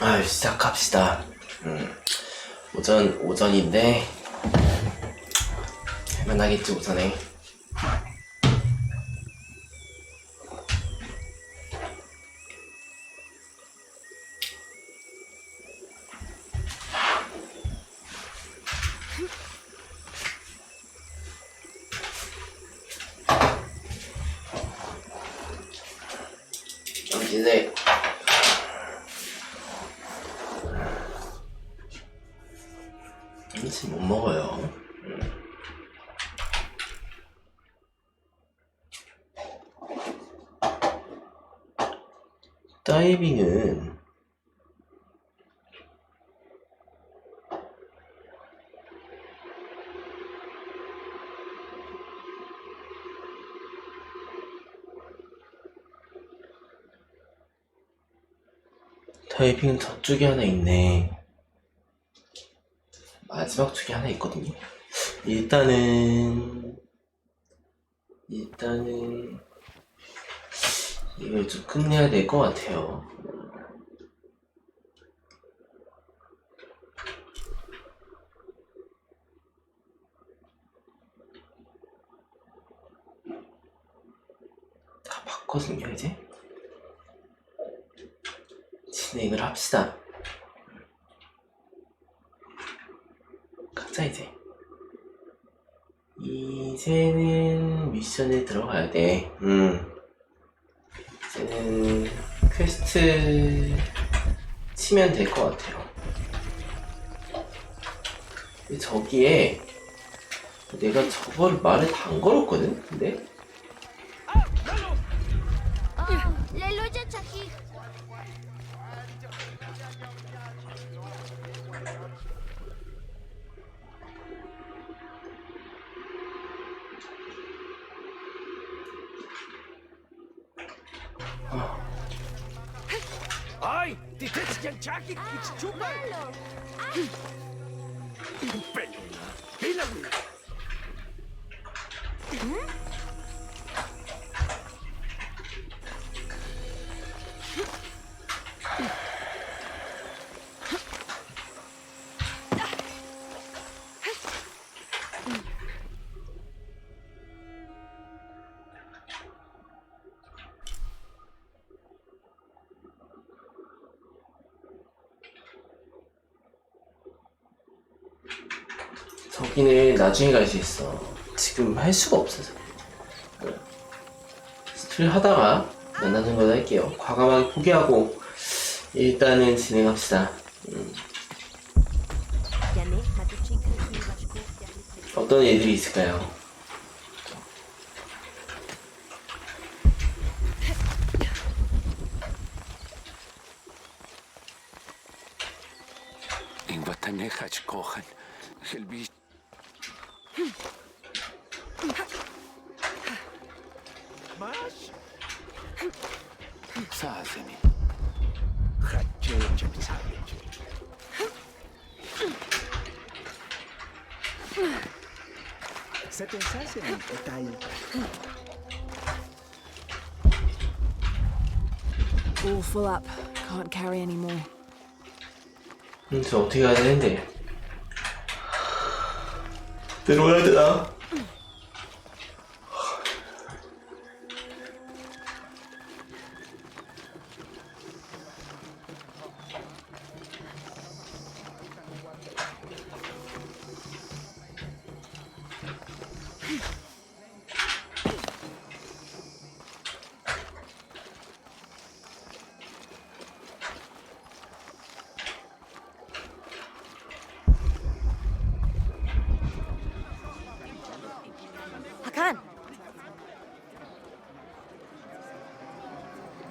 아유, 시작합시다. 오전인데 할만하겠지. 오전에 이제 지금 못 먹어요. 다이빙은 저쪽에 하나 있네. 마지막 쪽에 하나 있거든요. 일단은 이걸 좀 끝내야 될 것 같아요. 다 봤거든요. 이제 진행을 합시다. 가자. 이제는 미션에 들어가야 돼. 이제는 퀘스트 치면 될 것 같아요. 저기에 내가 저걸 말을 다 안 걸었거든? 근데? Ai, die Titschen Jackie, it's too bad. 저기는 나중에 갈 수 있어. 지금 할 수가 없어서. 스토리 하다가 만나는 걸로 할게요. 과감하게 포기하고 일단은 진행합시다. 어떤 애들이 있을까요? Mas, 사세미. se pensasse em detalhe. All full up. Can't carry any more. 저 어떻게 해야 되는데? 들어가야 되나?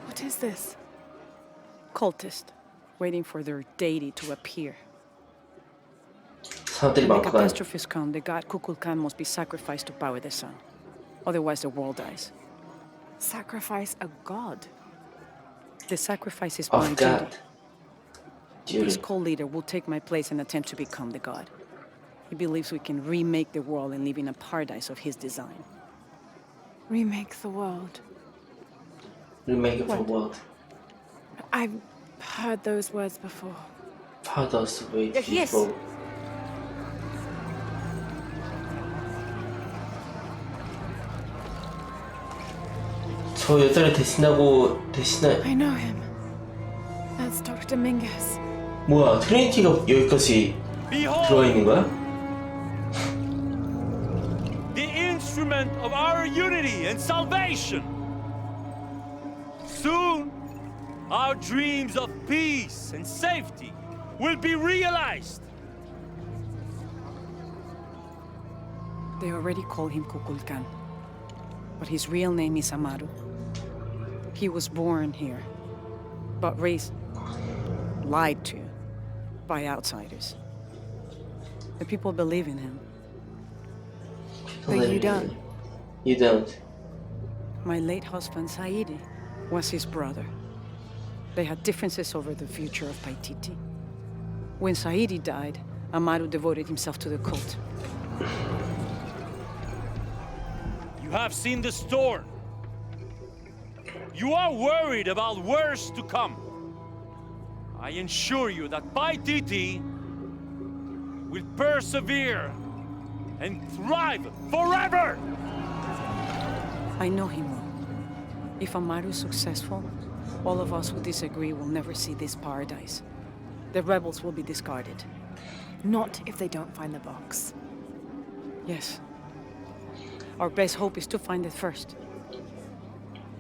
What is this? Cultist, waiting for their deity to appear. 사람들이 When the 많구만. catastrophes come, the god Kukulkan must be sacrificed to power the sun. Otherwise, the world dies. Sacrifice a god? The sacrifice is my Of duty. God. This Duty. cult leader will take my place and attempt to become the god. He believes we can remake the world and live in a paradise of his design. Remake the world? Remake it for What? what? I've Heard those words before. Fathers wait There he is. for. 저 여자를 대신할 I know him. That's Dr. Dominguez. 뭐야 트리니티가 여기까지 들어가 Behold, 있는 거야? the instrument of our unity and salvation. Soon, our dreams of peace and safety will be realized. They already call him Kukulkan, but his real name is Amaru. He was born here, but raised, lied to, by outsiders. The people believe in him. But you don't. You don't. My late husband, Saidi, was his brother. They had differences over the future of Paititi. When Saidi died, Amaru devoted himself to the cult. You have seen the storm. You are worried about worse to come. I assure you that Paititi will persevere and thrive forever! I know he will. If Amaru is successful, all of us who disagree will never see this paradise. The rebels will be discarded. Not if they don't find the box. Yes. Our best hope is to find it first.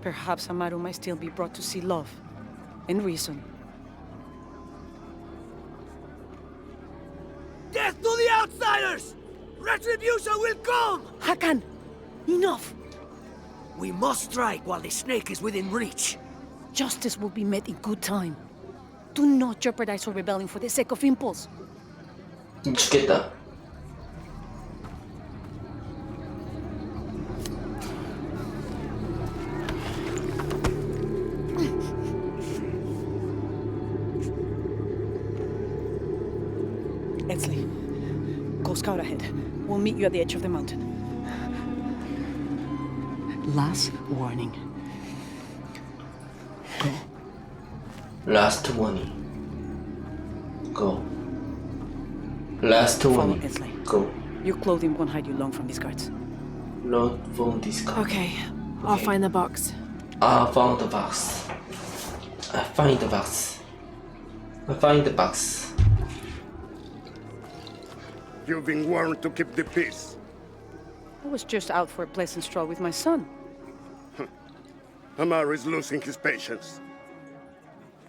Perhaps Amaru might still be brought to see love and reason. Death to the outsiders! Retribution will come! Hakan! Enough! We must strike while the snake is within reach. Justice will be met in good time. Do not jeopardize our rebellion for the sake of impulse. 죽겠다. Edsley, go scout ahead. We'll meet you at the edge of the mountain. Last warning. Go. Last warning. Go. Last Follow warning. Edsley. Go. Your clothing won't hide you long from these guards. Lord von discard. Okay, I'll Okay. find the box. I found the box. I find the box. I find the box. You've been warned to keep the peace. I was just out for a pleasant stroll with my son. Amaru is losing his patience.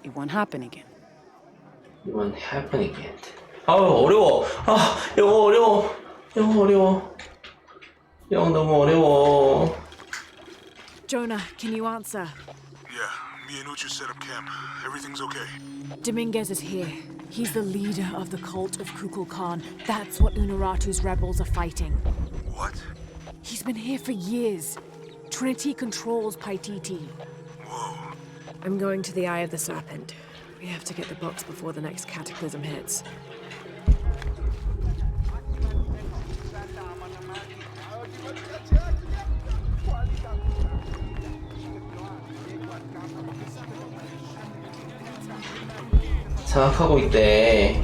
It won't happen again. It won't happen again. 어려워. 영어 어려워. 영어 어려워. 영어 너무 어려워. Jonah, can you answer? Yeah, me and Uchu set up camp. Everything's okay. Dominguez is here. He's the leader of the cult of Kukulkan. That's what Unuratu's rebels are fighting. What? He's been here for years. Trinity controls Paititi. Whoa. I'm going to the Eye of the Serpent. We have to get the box before the next cataclysm hits. 장악하고 있대.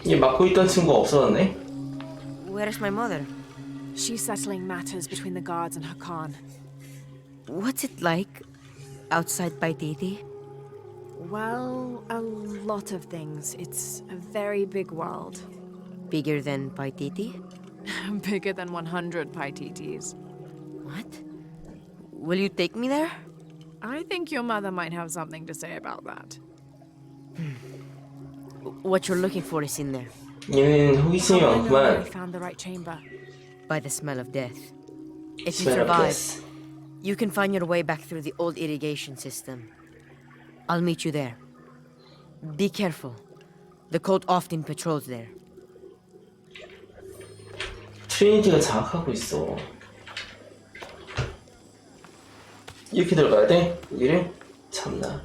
얘 맡고 있던 친구 없어졌네? Where's my mother? She's settling matters between the guards and her Khan. What's it like outside Paititi? Well, a lot of things. It's a very big world. Bigger than Paititi? Bigger than 100 Paititis. What? Will you take me there? I think your mother might have something to say about that. What you're looking for is in there, 얘는 호기심이 How do I know I 많구만. found the right chamber? by the smell of death. If you Smell of survive, death. you can find your way back through the old irrigation system. I'll meet you there. Be careful. The cult often patrols there. 트리니티가 장악하고 있어. 이렇게 들어가야 돼? 여기를? 참나.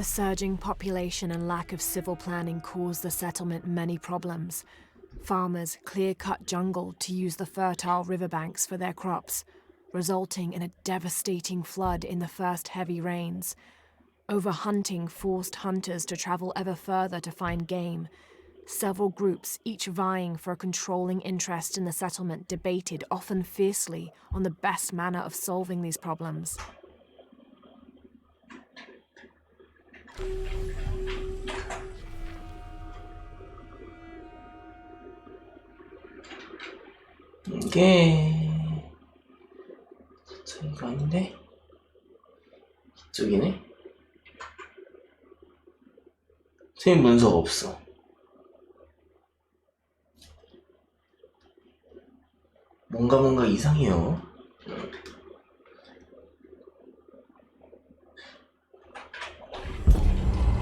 The surging population and lack of civil planning caused the settlement many problems. Farmers clear-cut jungle to use the fertile riverbanks for their crops, resulting in a devastating flood in the first heavy rains. Overhunting forced hunters to travel ever further to find game. Several groups, each vying for a controlling interest in the settlement, debated, often fiercely, on the best manner of solving these problems. 이게 이거 아닌데? 이쪽이네? 선생님 문서가 없어. 뭔가 이상해요.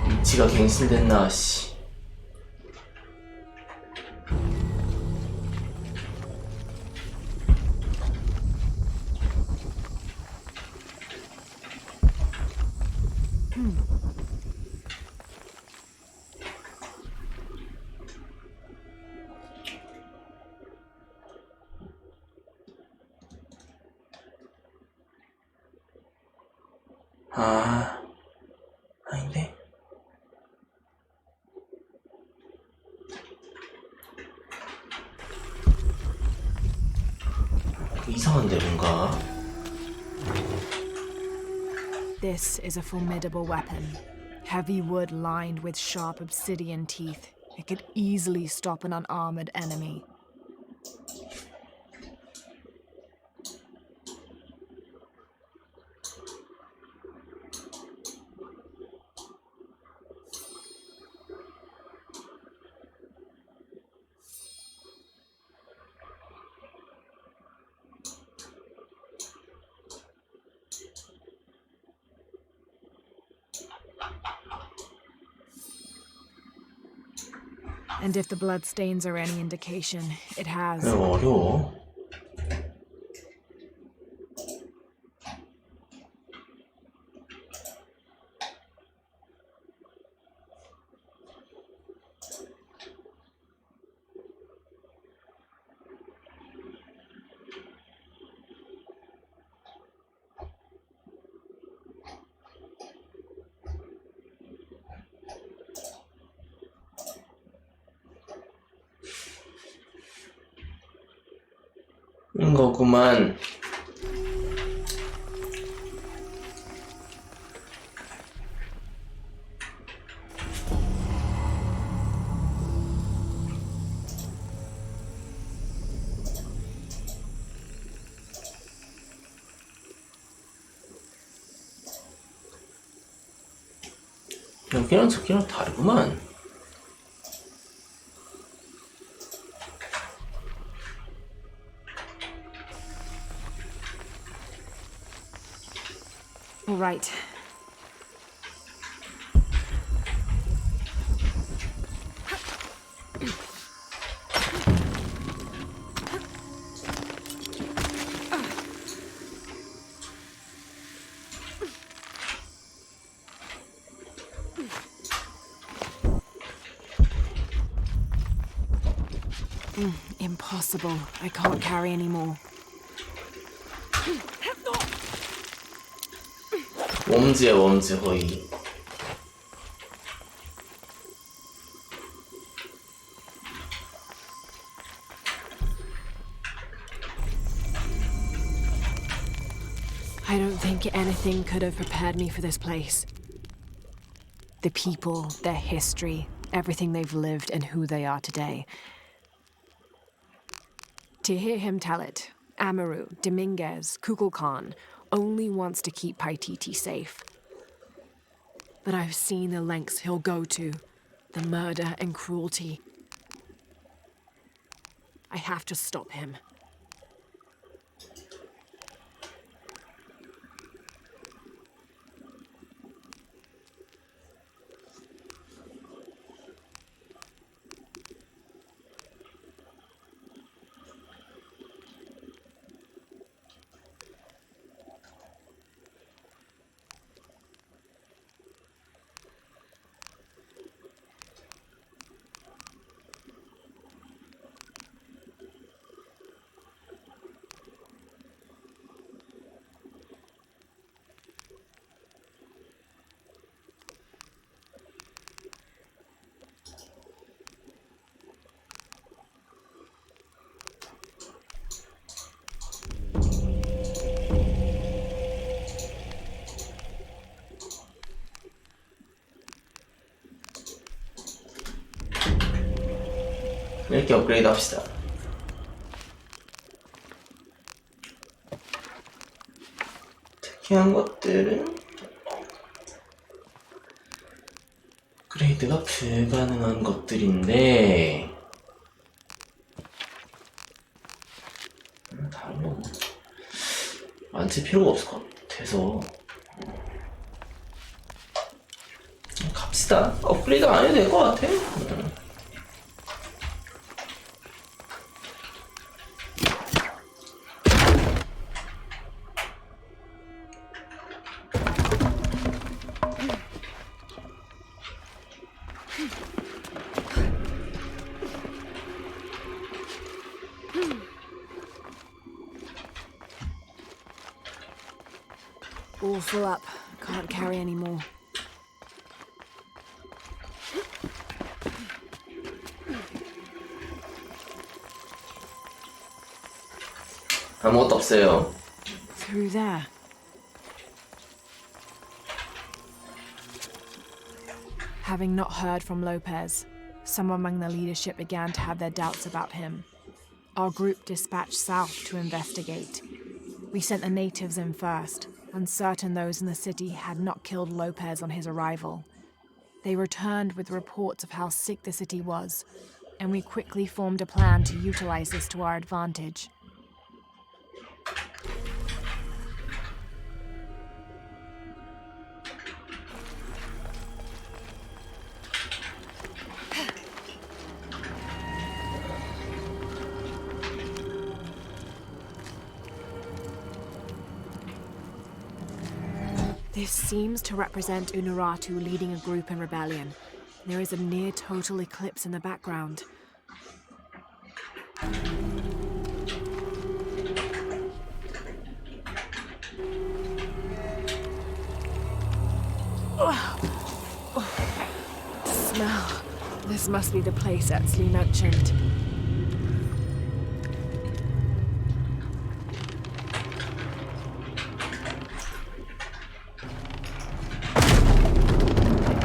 위치가 갱신됐나 씨. 아닌데? 이상한데 뭔가. This is a formidable weapon. Heavy wood lined with sharp obsidian teeth. It could easily stop an unarmored enemy. And if the bloodstains are any indication, it has. 어려워. 거구만. 여기랑 저기랑 다르구만. All right. Impossible. I can't carry anymore. 웜즈야 웜즈 거의. I don't think anything could have prepared me for this place. The people, their history, everything they've lived and who they are today. To hear him tell it, Amaru, Dominguez, Kukulkan only wants to keep Paititi safe. But I've seen the lengths he'll go to, the murder and cruelty. I have to stop him. 이렇게 업그레이드 합시다. 특이한 것들은 업그레이드가 불가능한 것들인데 다른 거 만질 필요가 없을 것 같아서 갑시다. 업그레이드 안 해도 될 것 같아. All full up. Can't carry any more. 아무것도 없어요. Through there. Having not heard from Lopez, some among the leadership began to have their doubts about him. Our group dispatched south to investigate. We sent the natives in first, uncertain those in the city had not killed Lopez on his arrival. They returned with reports of how sick the city was, and we quickly formed a plan to utilize this to our advantage. This seems to represent Unuratu leading a group in rebellion. There is a near total eclipse in the background. The smell. This must be the place Etzli mentioned.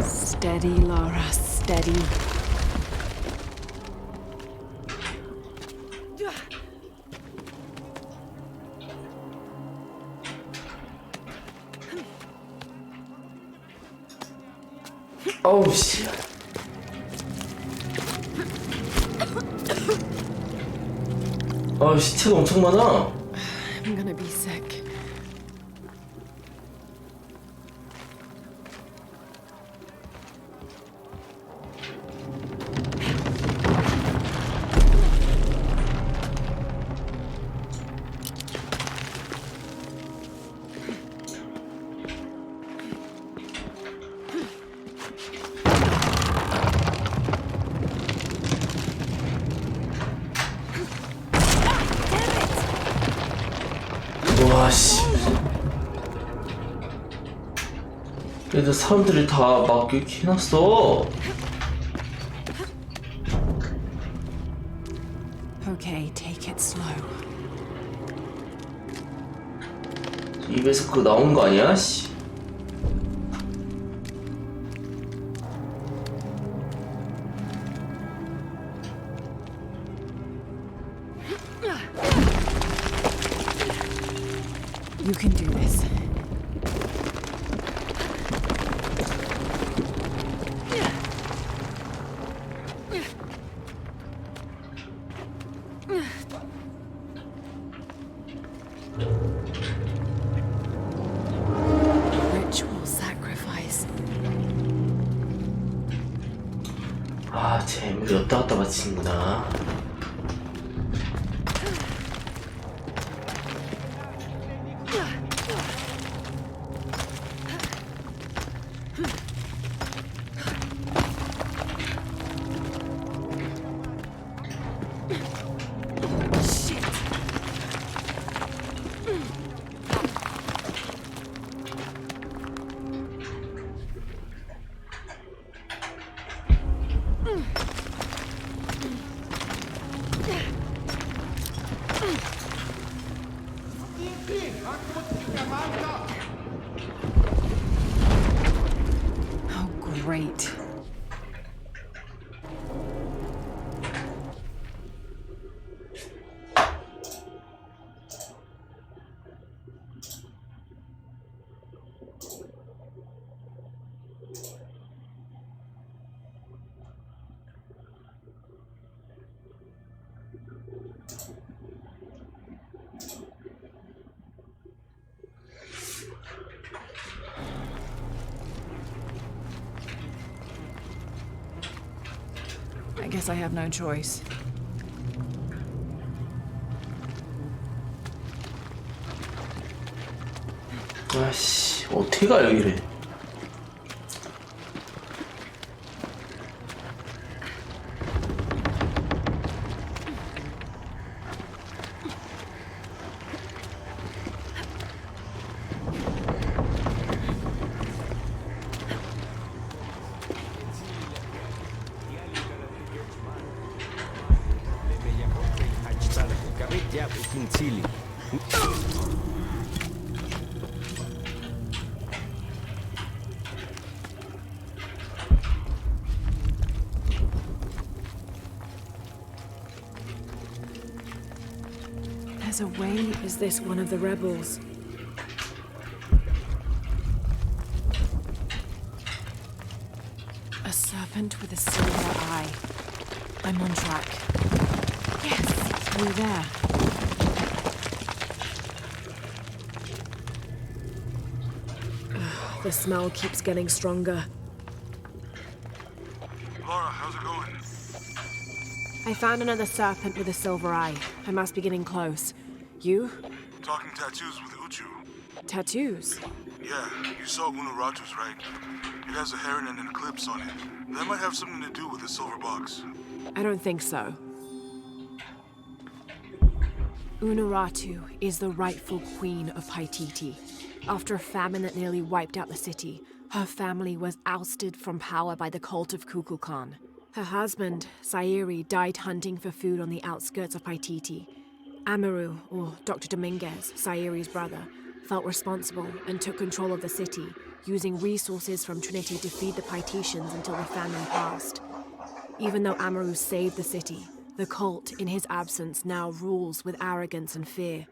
Steady, Lara, steady. 어우 씨. 시체가 엄청 많아. I'm gonna be sick. 와 씨. 그래도 사람들이 다 막 이렇게 해놨어. Okay, take it slow. 입에서 그거 나오는 거 아니야? 씨. You can do this. Ritual sacrifice. 아, 재물이 왔다 갔다 바치는구나. Oh, great. guess I have no choice. 아씨, 어떻게 가 여기를? There's a way. Is this one of the rebels? A serpent with a silver eye. I'm on track. Yes, through there. Ugh, the smell keeps getting stronger. Laura, how's it going? I found another serpent with a silver eye. I must be getting close. You? Talking tattoos with Uchu. Tattoos? Yeah, you saw Unuratu's, right? It has a heron and an eclipse on it. That might have something to do with the silver box. I don't think so. Unuratu is the rightful queen of Paititi. After a famine that nearly wiped out the city, her family was ousted from power by the cult of Kukulkan. Her husband, Sayiri, died hunting for food on the outskirts of Paititi. Amaru, or Dr. Dominguez, Sayiri's brother, felt responsible and took control of the city, using resources from Trinity to feed the Paititians until the famine passed. Even though Amaru saved the city, the cult, in his absence, now rules with arrogance and fear.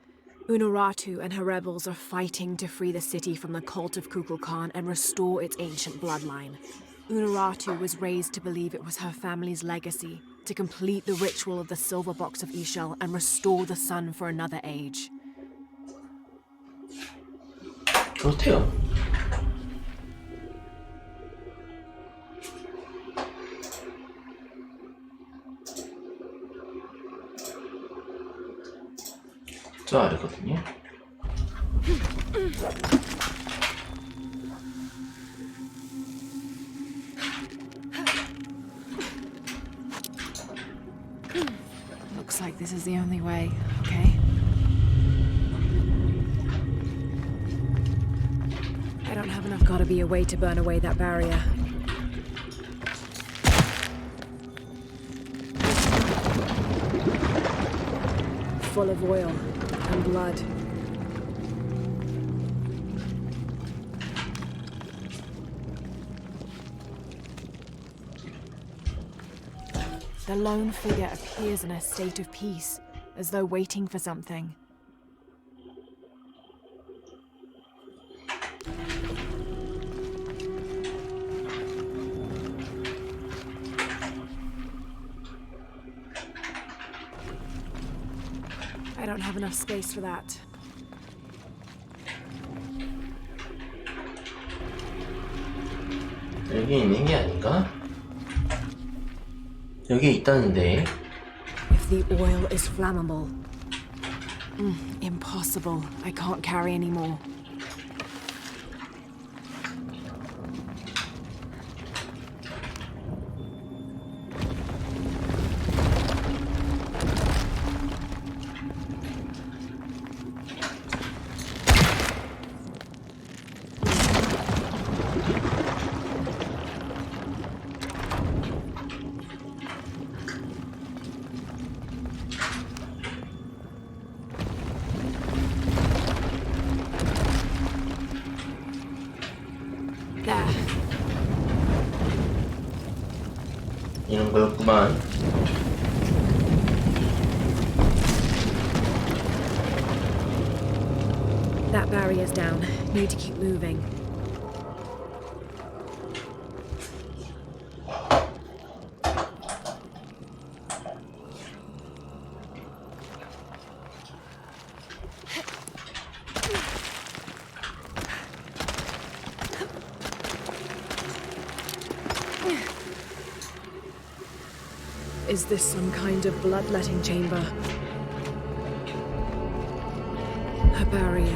Unuratu and her rebels are fighting to free the city from the cult of Kukulkan and restore its ancient bloodline. Unuratu was raised to believe it was her family's legacy, to complete the ritual of the silver box of Ishel and restore the sun for another age. 그렇대요. 저 아래거든요. Looks like this is the only way, okay? I don't have enough gotta be a way to burn away that barrier. Full of oil and blood. The lone figure appears in a state of peace, as though waiting for something. I don't have enough space for that. 여기 있는 게 아닌가? 여기 있다는데. If the oil is flammable. Impossible. I can't carry any more. There. 이런 거였구만. That barrier's down. Need to keep moving. Is this some kind of bloodletting chamber? A barrier.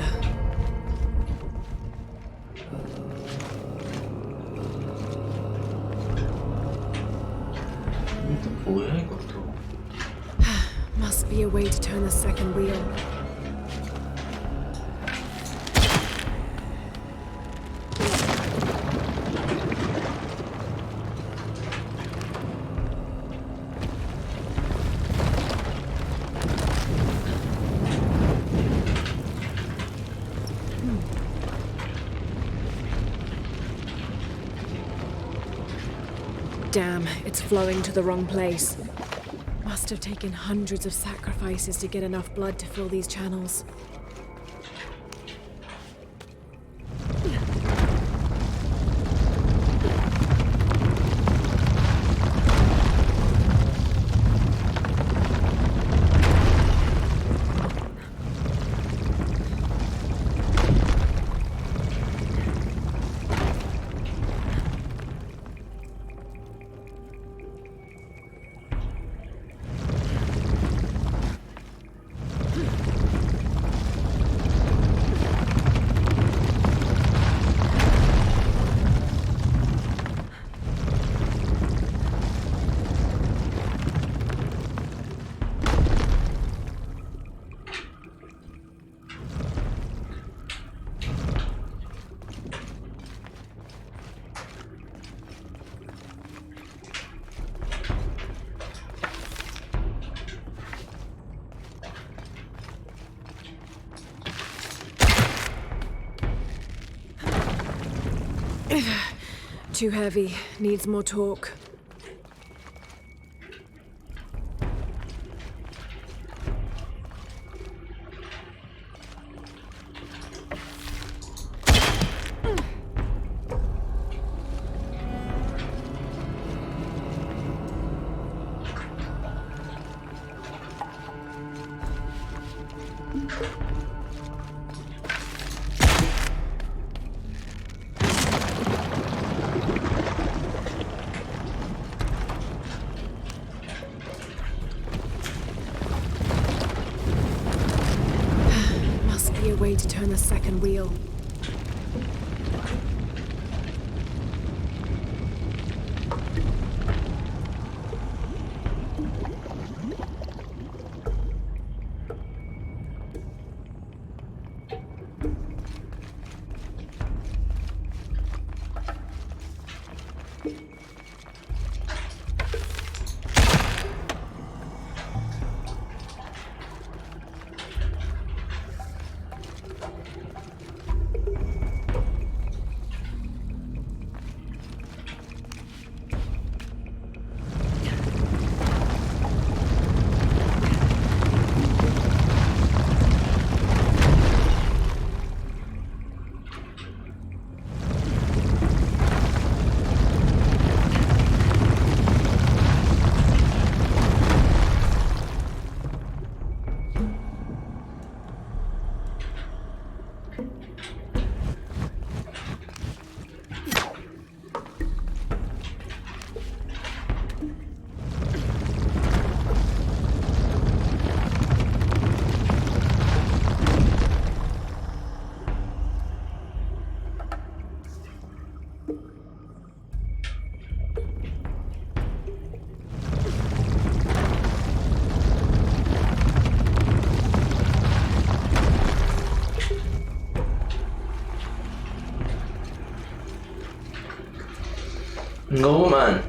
이것도 뭐야 이것도? Must be a way to turn the second wheel. Damn, it's flowing to the wrong place. Must have taken hundreds of sacrifices to get enough blood to fill these channels. Too heavy. Needs more torque. Way to turn the second wheel. No man.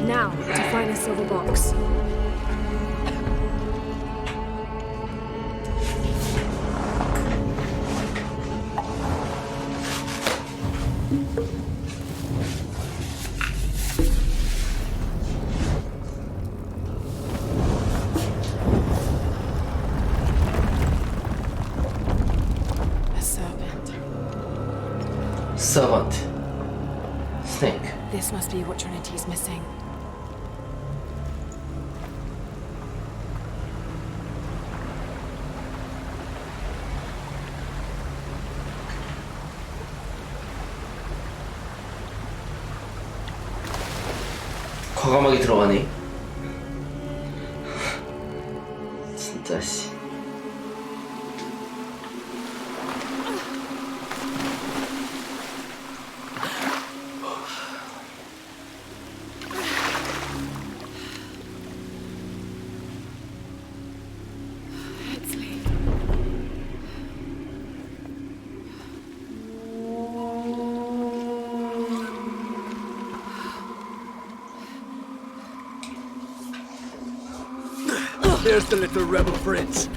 Now, to find a silver box. A serpent. Servant. Snake. This must be what Trinity's missing. 과감하게 들어가네. 진짜 씨. There's the little rebel prince.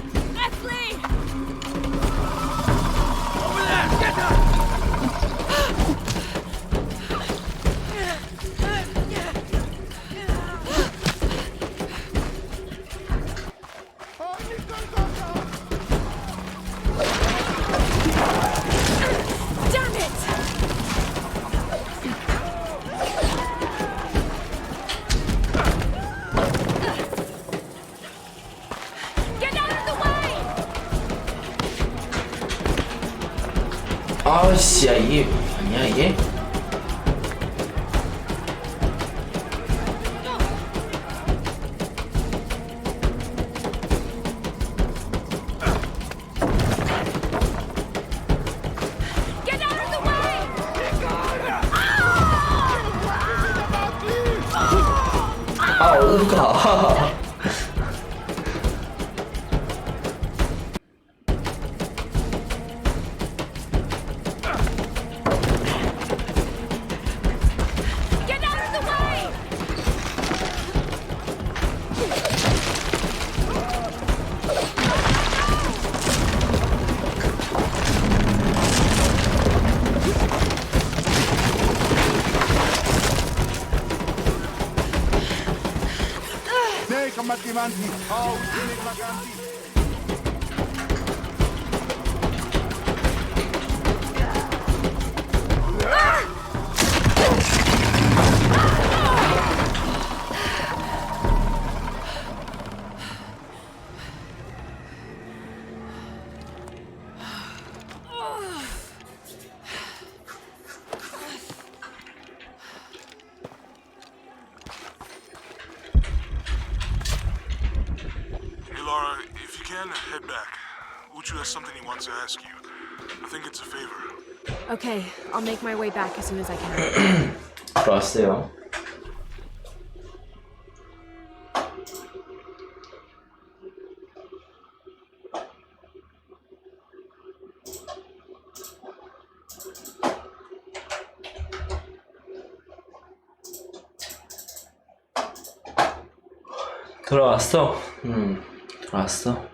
아씨, 야 이게 아니야 이게? 아 어디가? Dei, combattimanti! Oh, uccidi i vaganti! Hey, Laura, if you can, head back. Uchu has something he wants to ask you. I think it's a favor. Okay, I'll make my way back as soon as I can. 들어왔어요. 들어왔어. 들어왔어.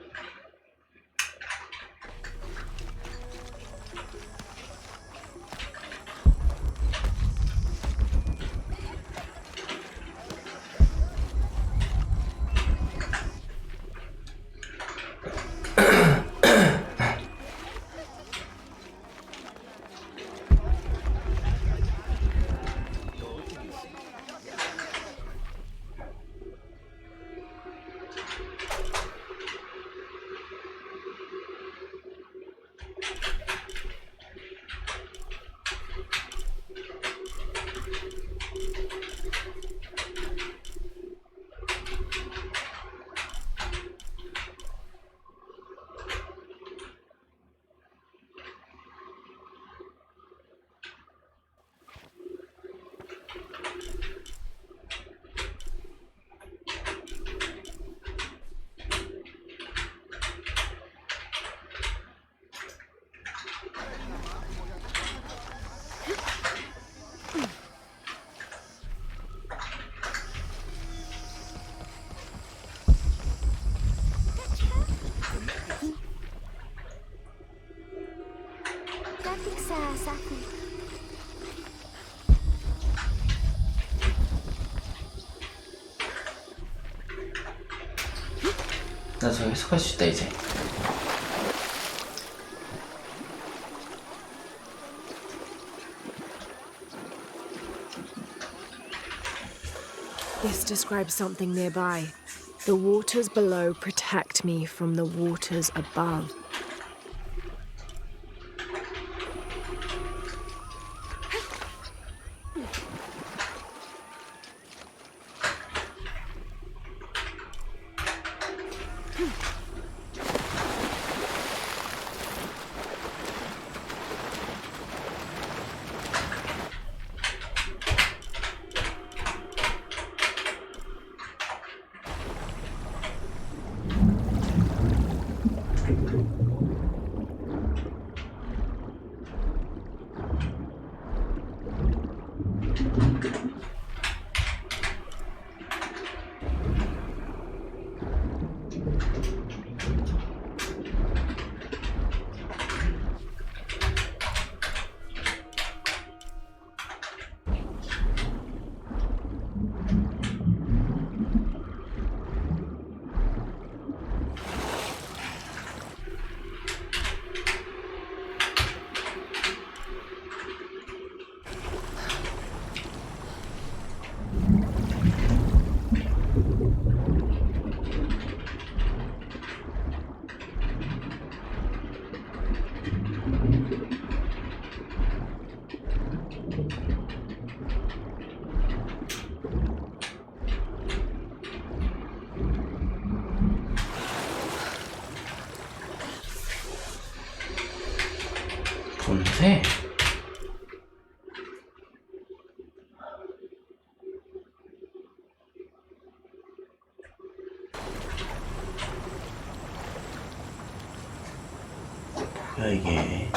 나 저거 해석할 수 있다 이제. This describes something nearby. The waters below protect me from the waters above. 좋은데? 뭐야 이게?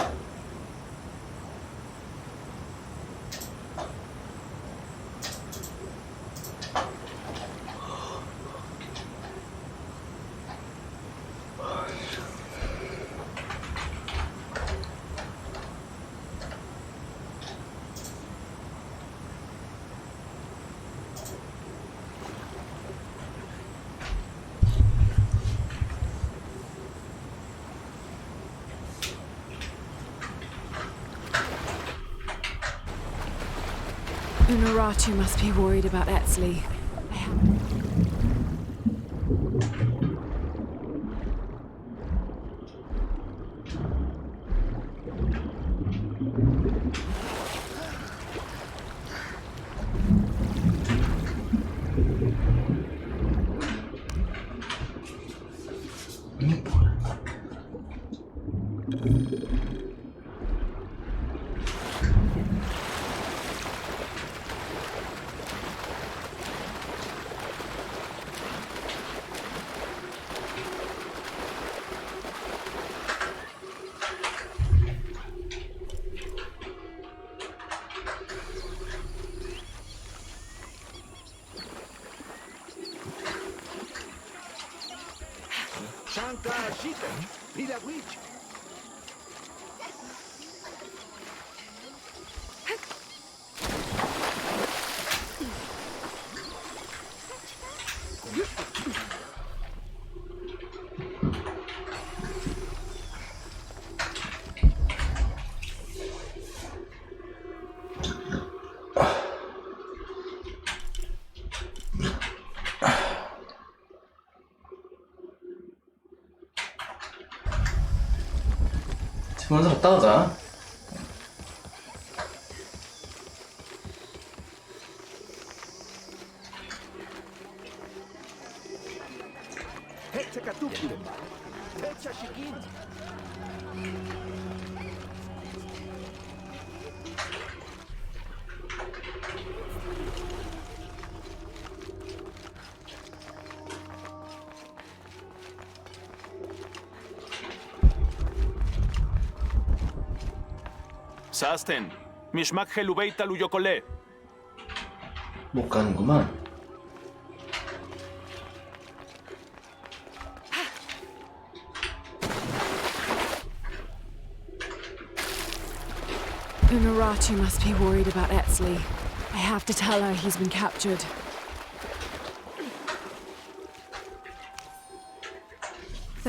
Unaratu must be worried about Etzli. Santa Shita, Pila Witch. 먼저 갔다 오자. 사스텐, 미시막 헬루베이타 루요콜레. 못 가는구만. Unaratu must be worried about Etzli. I have to tell her he's been captured.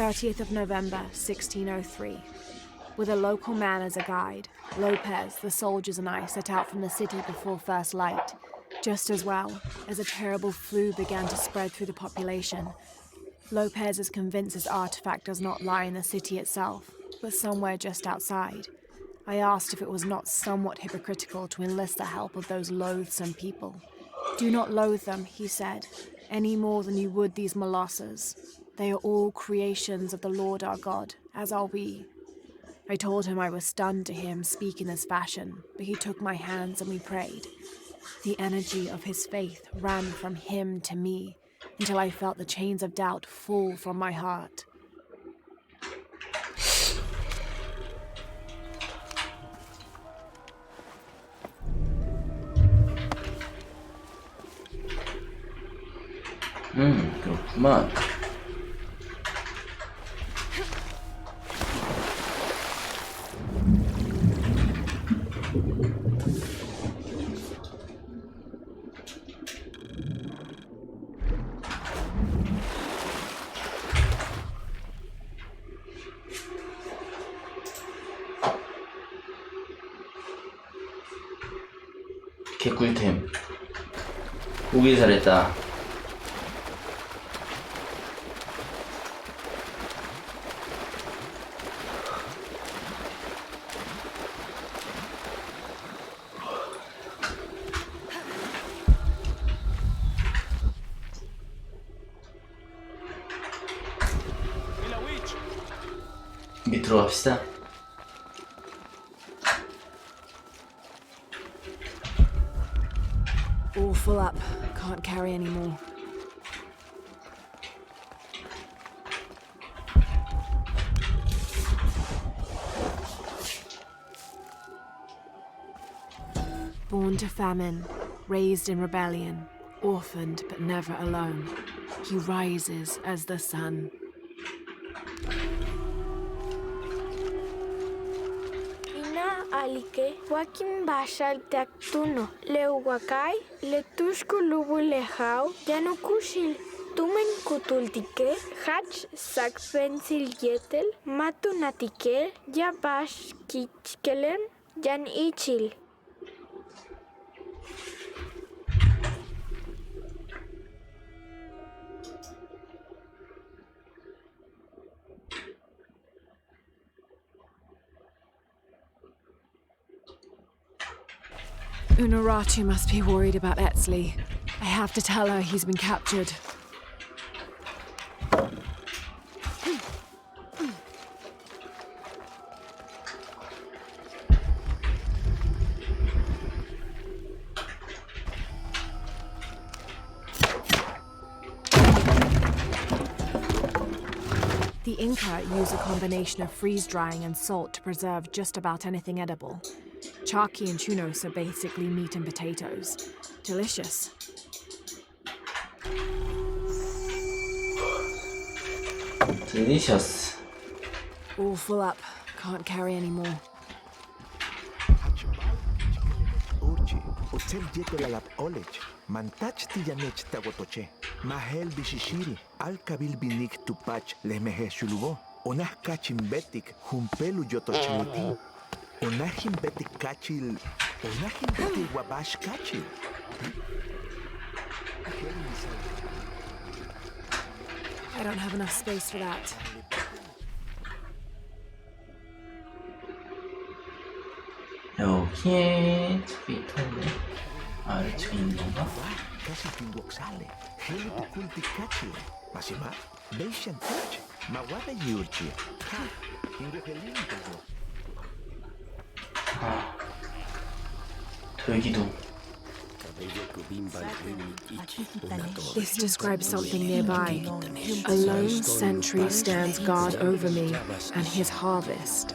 30th of November, 1603. With a local man as a guide, Lopez, the soldiers, and I set out from the city before first light, just as well as a terrible flu began to spread through the population. Lopez is convinced his artifact does not lie in the city itself, but somewhere just outside. I asked if it was not somewhat hypocritical to enlist the help of those loathsome people. Do not loathe them, he said, any more than you would these molosses. They are all creations of the Lord our God, as are we. I told him I was stunned to hear him speak in this fashion, but he took my hands and we prayed. The energy of his faith ran from him to me, until I felt the chains of doubt fall from my heart. 그렇구만. 개꿀템. 오길 잘했다. 밑으로 갑시다. All full up. Can't carry any more. Born to famine, raised in rebellion, orphaned but never alone, he rises as the sun. Alike, Joaquim Bashal Tactuno, Leuwakai, Letushku Lubu Lehau, Yanukushil, Tumen Kutultike, Hach Sakpensil Yetel, Matunatike, Yabash Kichkelen, Yan Ichil. Unuratu must be worried about Etzli. I have to tell her he's been captured. The Inca use a combination of freeze-drying and salt to preserve just about anything edible. Charqui and chunos are basically meat and potatoes. Delicious. Delicious. All full up. Can't carry any more. Urchi, Utsel Yetelalap Olech, Mantach Tiyanech Tagotoche, Mahel Bishishiri, Alkabil Binik Tupach, Lemehe Shulubo, Onah Kachim Betik, Humpelu Yotochiniti. Onahim beti kachil, onahim beti wabash kachil. I don't have enough space for that. 여기에 저기 있던데. 아래쪽에 있는 건가? Kasi pinwoksale, heli tukulti kachil. Masima, beishan touch, mawada yurchi. Ha, ingohelin tago. 돌기둥. This describes something nearby. A lone sentry stands guard over me and his harvest.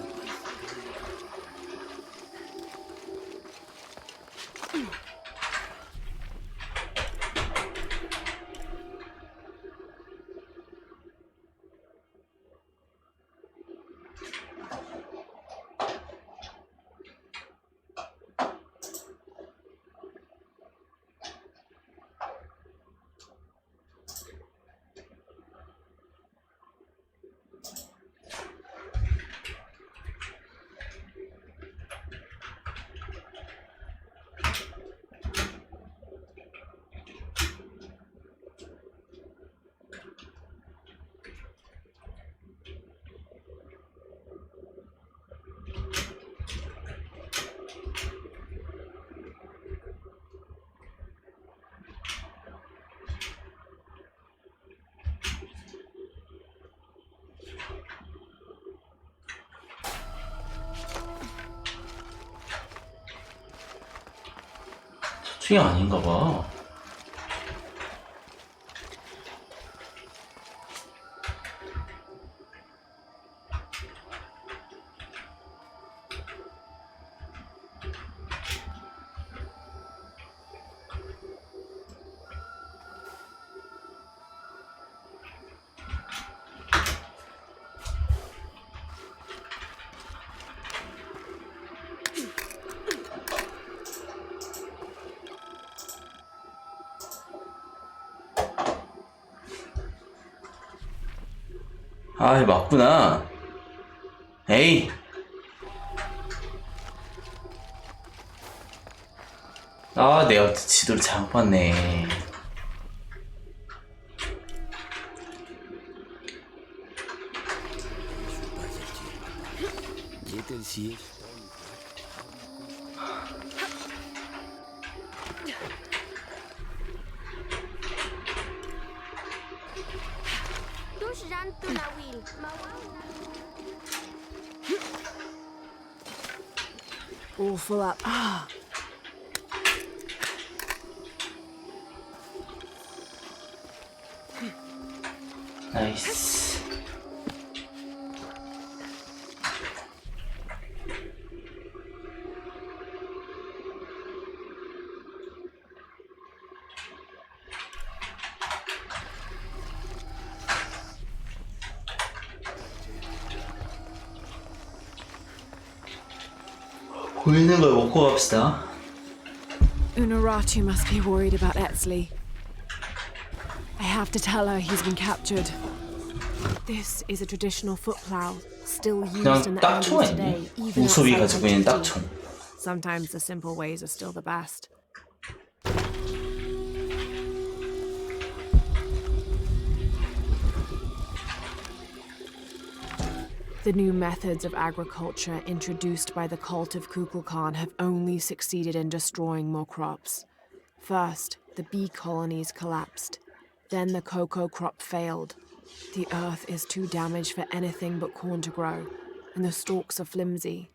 수영 아닌가 봐. 아, 맞구나. 에이. 아, 내가 지도를 잘못 봤네. All full up. 나이스. 보이는 걸 먹고 갑시다. Unuratu must be worried about Etzli. I have to tell her he's been captured. This is a traditional foot plow, still used in 그냥 the 딱총 Andes today, 아니니? even 우섭이 outside 가지고 있는 Tahiti. 딱총. Sometimes the simple ways are still the best. The new methods of agriculture introduced by the cult of Kukulkan have only succeeded in destroying more crops. First, the bee colonies collapsed. Then the cocoa crop failed. The earth is too damaged for anything but corn to grow, and the stalks are flimsy.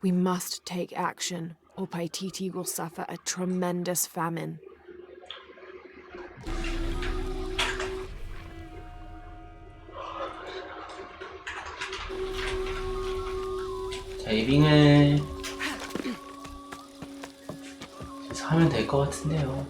We must take action, or Paititi will suffer a tremendous famine. 자, 이빙을 하면 될 것 같은데요.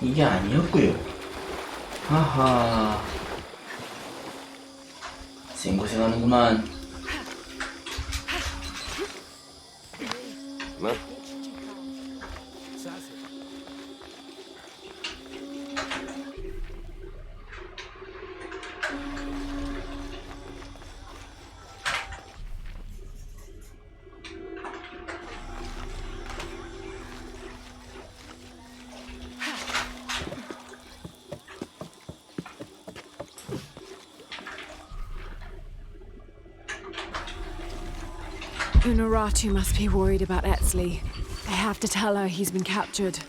이게 아니었고요. 아하. 생고생하는구만. Unuratu must be worried about Etzli. I have to tell her he's been captured.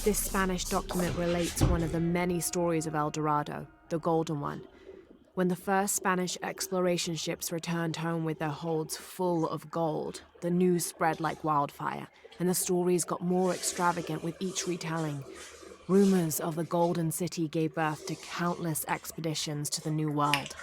This Spanish document relates one of the many stories of El Dorado, the Golden One. When the first Spanish exploration ships returned home with their holds full of gold, the news spread like wildfire, and the stories got more extravagant with each retelling. Rumors of the Golden City gave birth to countless expeditions to the New World.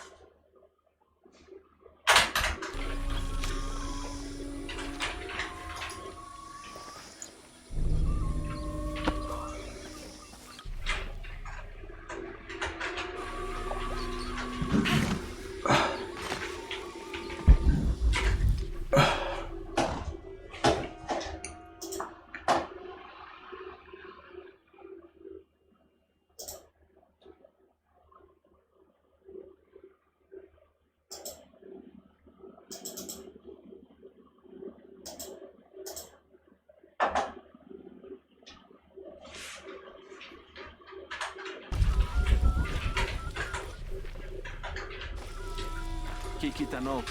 Kikita no.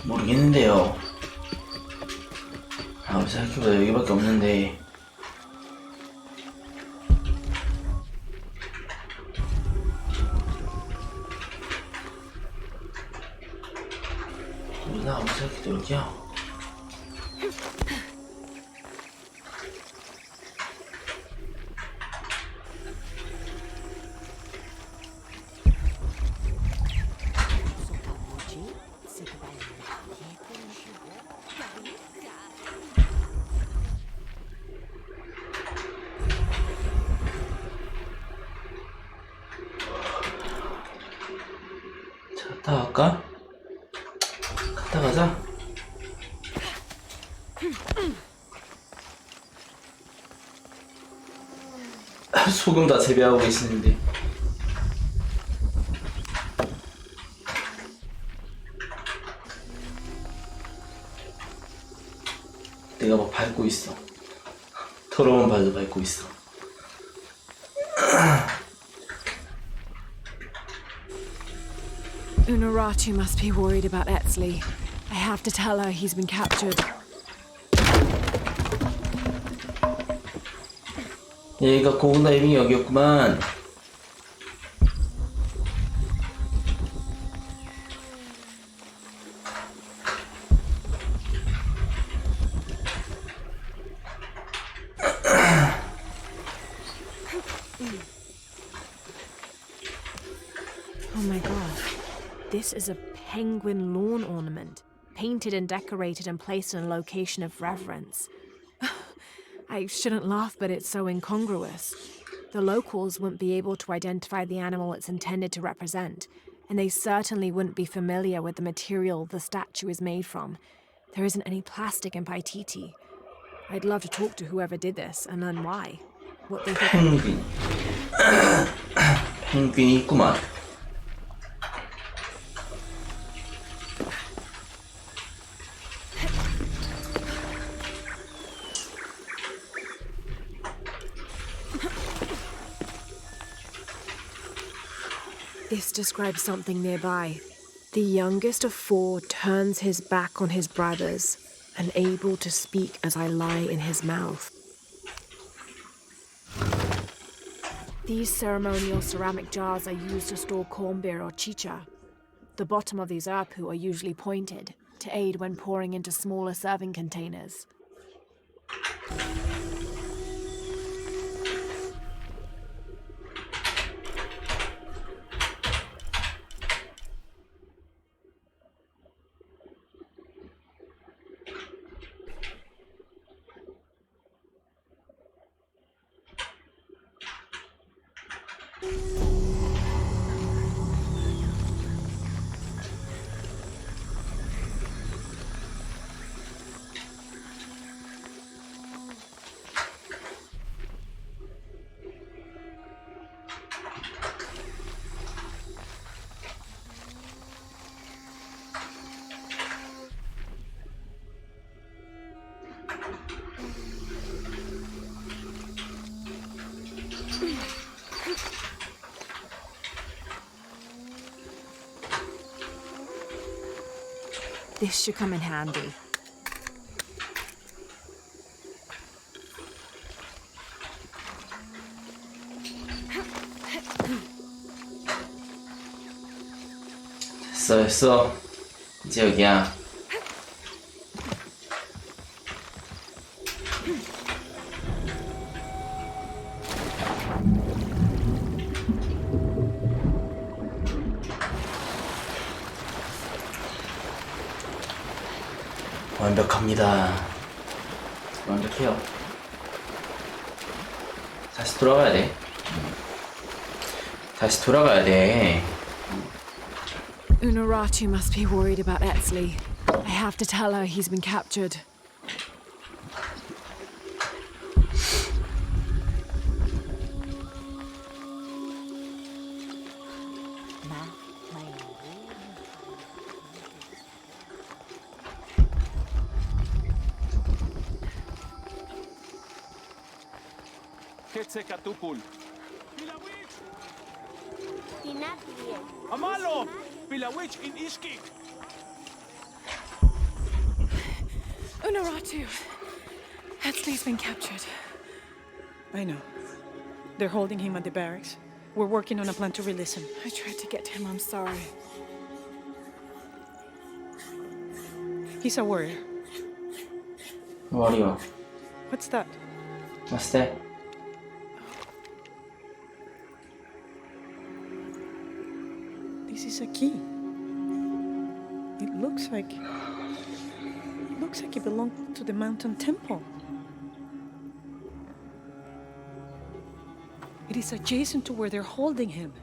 모르겠는데요. 생각해보다 여기밖에 없는데. 나 아무 생각해도 여기야. 갔다 갈까? 갔다 가자. 소금 다 재배하고 계시는데. 내가 막 밟고 있어. 더러운 발로 밟고 있어. Unuratu must be worried about Etzli. I have to tell her he's been captured. 얘가 고군다이빙이 여기였구만. Oh my god. This is a penguin lawn ornament, painted and decorated and placed in a location of reverence. I shouldn't laugh, but it's so incongruous. The locals wouldn't be able to identify the animal it's intended to represent, and they certainly wouldn't be familiar with the material the statue is made from. There isn't any plastic in Paititi. I'd love to talk to whoever did this and learn why. What they think. 펭귄. 펭귄이 있구만. This describes something nearby. The youngest of four turns his back on his brothers, unable to speak as I lie in his mouth. These ceremonial ceramic jars are used to store corn beer or chicha. The bottom of these urpu are usually pointed, to aid when pouring into smaller serving containers. This should come in handy. 됐어. 이제 여기야. 완벽합니다. 완벽해요. 다시 돌아가야 돼. 다시 돌아가야 돼. Unuratu must be worried about Etzli. I have to tell her he's been captured. Quetzalcoatl. Tinatlie. Amalo! Pilawich in Ishkik! Unuratu! Etzli's been captured. I know. They're holding him at the barracks. We're working on a plan to release him. I tried to get to him, I'm sorry. He's a warrior. Warrior. What's that? What's that? This is a key. It looks like it belonged to the mountain temple. It is adjacent to where they're holding him.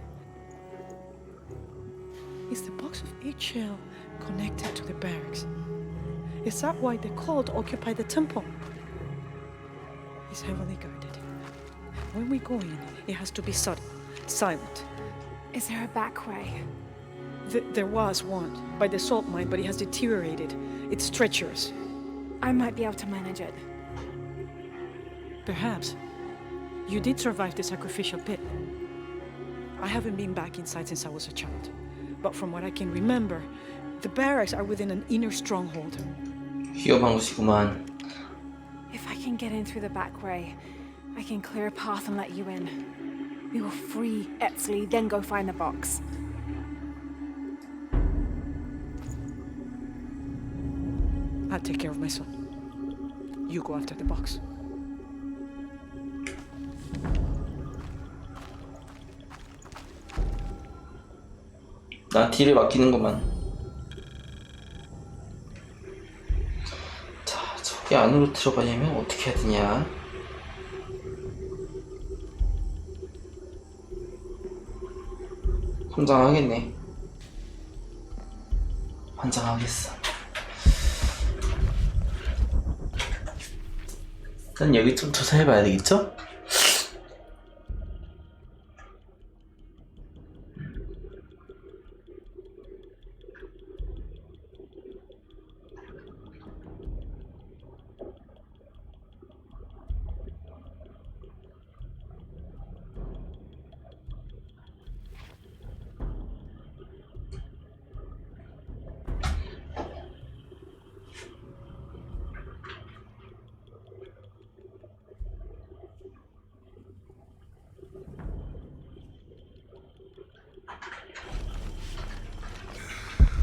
Is the box of eggshell connected to the barracks? Is that why the cult occupied the temple? It's heavily guarded. When we go in, it has to be subtle, silent. Is there a back way? There was one by the salt mine, but it has deteriorated. It's treacherous. I might be able to manage it. Perhaps. You did survive the sacrificial pit. I haven't been back inside since I was a child. But from what I can remember, the barracks are within an inner stronghold. 위험한 곳이구만. If I can get in through the back way, I can clear a path and let you in. We will free Etzli, then go find the box. I'll take care of my son. You go after the box. 나 딜을 맡기는구만. 자, 저기 안으로 들어가려면 어떻게 해야 되냐? 환장하겠네. 환장하겠어. 일단 여기 좀 조사해봐야 되겠죠?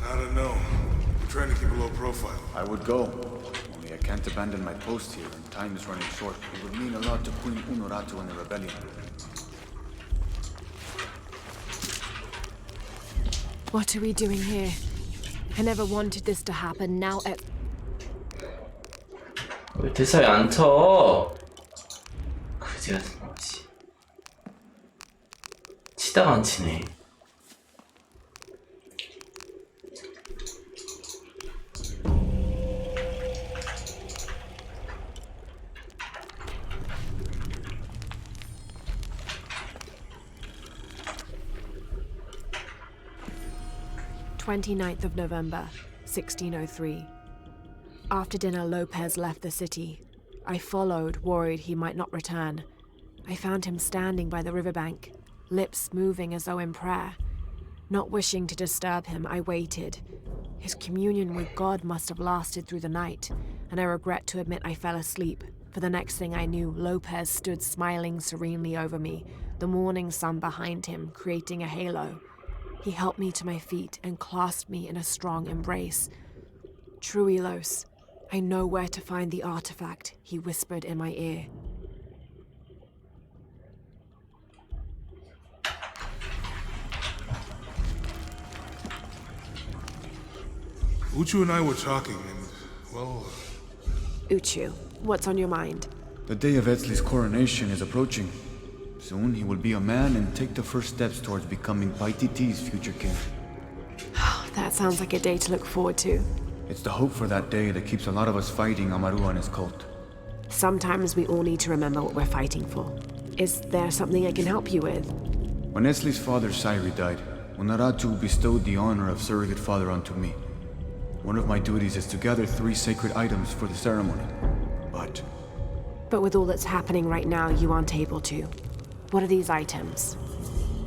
I don't know. I'm trying to keep a low profile. I would go. Only I can't abandon my post here, and time is running short. It would mean a lot to Queen Unuratu and the rebellion. What are we doing here? I never wanted this to happen. Now 왜 대사에 안 쳐? 그지 같은 거지. 치다가 안 치네. (29th of November, 1603). After dinner, Lopez left the city. I followed, worried he might not return. I found him standing by the riverbank, lips moving as though in prayer. Not wishing to disturb him, I waited. His communion with God must have lasted through the night, and I regret to admit I fell asleep, for the next thing I knew, Lopez stood smiling serenely over me, the morning sun behind him, creating a halo. He helped me to my feet and clasped me in a strong embrace. Truilos, I know where to find the artifact, he whispered in my ear. Uchu and I were talking, and, well... Uchu, what's on your mind? The day of Etzli's coronation is approaching. Soon he will be a man and take the first steps towards becoming Paititi's future king. That sounds like a day to look forward to. It's the hope for that day that keeps a lot of us fighting Amaru and his cult. Sometimes we all need to remember what we're fighting for. Is there something I can help you with? When Etzli's father Sairi died, Unuratu bestowed the honor of surrogate father onto me. One of my duties is to gather 3 sacred items for the ceremony. But with all that's happening right now, you aren't able to. What are these items?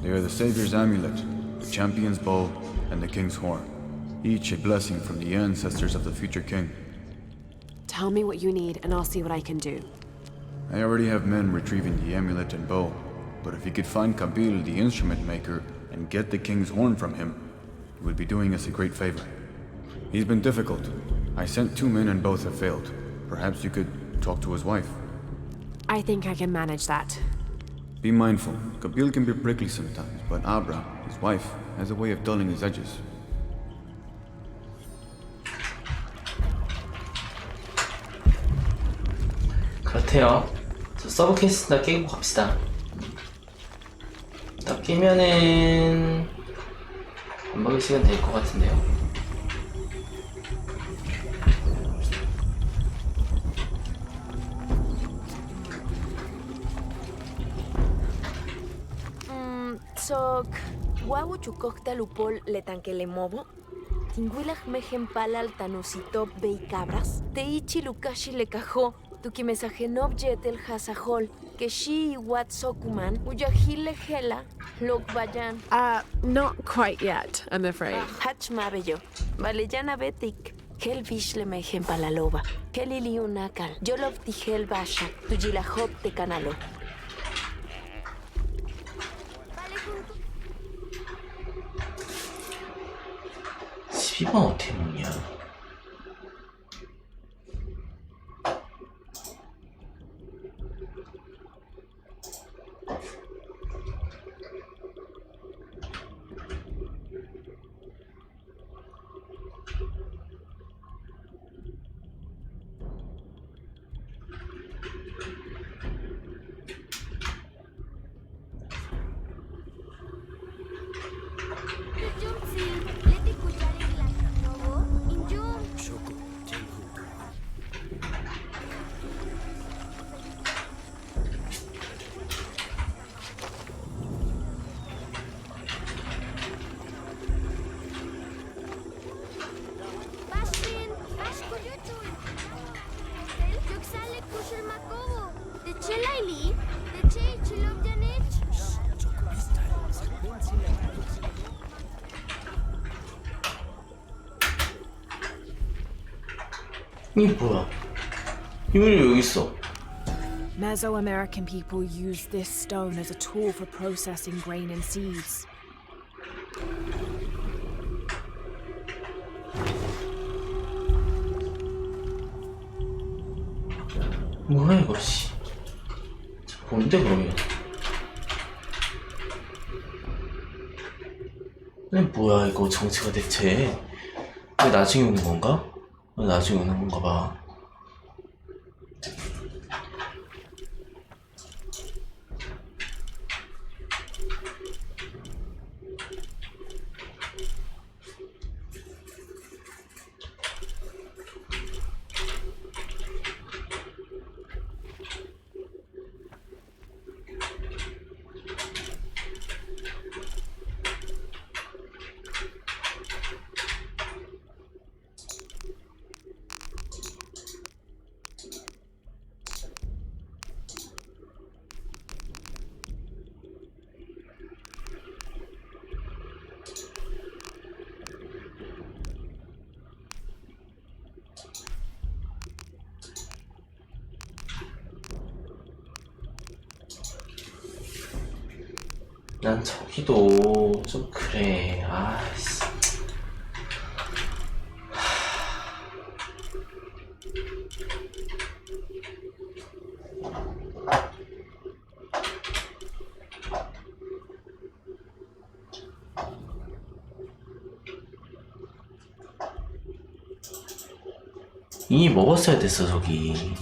They are the Savior's amulet, the champion's bow, and the king's horn. Each a blessing from the ancestors of the future king. Tell me what you need and I'll see what I can do. I already have men retrieving the amulet and bow, but if you could find Kabil, the instrument maker, and get the king's horn from him, you would be doing us a great favor. He's been difficult. I sent 2 men and both have failed. Perhaps you could talk to his wife. I think I can manage that. Be mindful. Kabil can be prickly sometimes, but Abra, his wife, has a way of dulling his edges. 그렇대요. 저 서브 케이스 다 깨고 갑시다. 다 깨면은 밥 먹을 시간 될 것 같은데요. Sok, wawu chukok talupol letanque le mobo. Tinguilaj mejen palal tanusitop bei cabras. Teichi lukashi le cajó. Tuki mensajenop yetel hasajol. Que shi wat sokuman. Uyahile hela. Lok bayan. Not quite yet, I'm afraid. Hach mabello. Valeyana betik. Hel vishle mejen palaloba. Helili unakal. Yolov tijel basha. Tuyilahop te canalo. 이번 어떻게 먹냐? 이게 뭐야? 이분이 여기 있어. Mesoamerican people used this stone as a tool for processing grain and seeds. 뭐야 이거 씨. 뭔데 그러면? 뭐야 이거 정체가 대체? 왜 나중에 오는 건가? 왜 나중에 오는 건가 봐. 난 저기도 좀 그래. 아이씨. 이미 먹었어야 됐어 저기.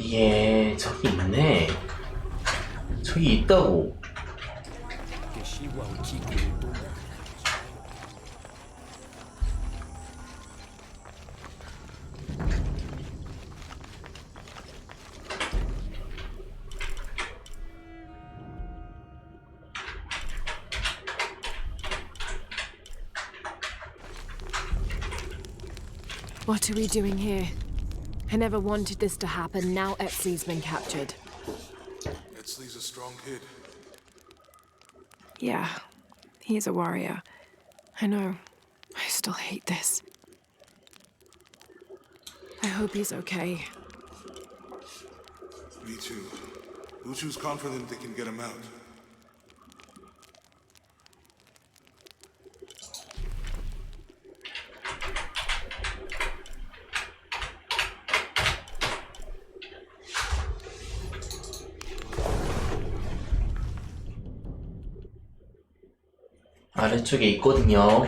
이게 저기 있네. 저기 있다고. What are we doing here? I never wanted this to happen. Now Etsley's been captured. Etzley's a strong kid. Yeah, he's a warrior. I know. I still hate this. I hope he's okay. Me too. Luchu's confident they can get him out. 아래쪽에 있거든요.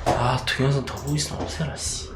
아, 동영상 더 보고 있으면 없애라, 씨.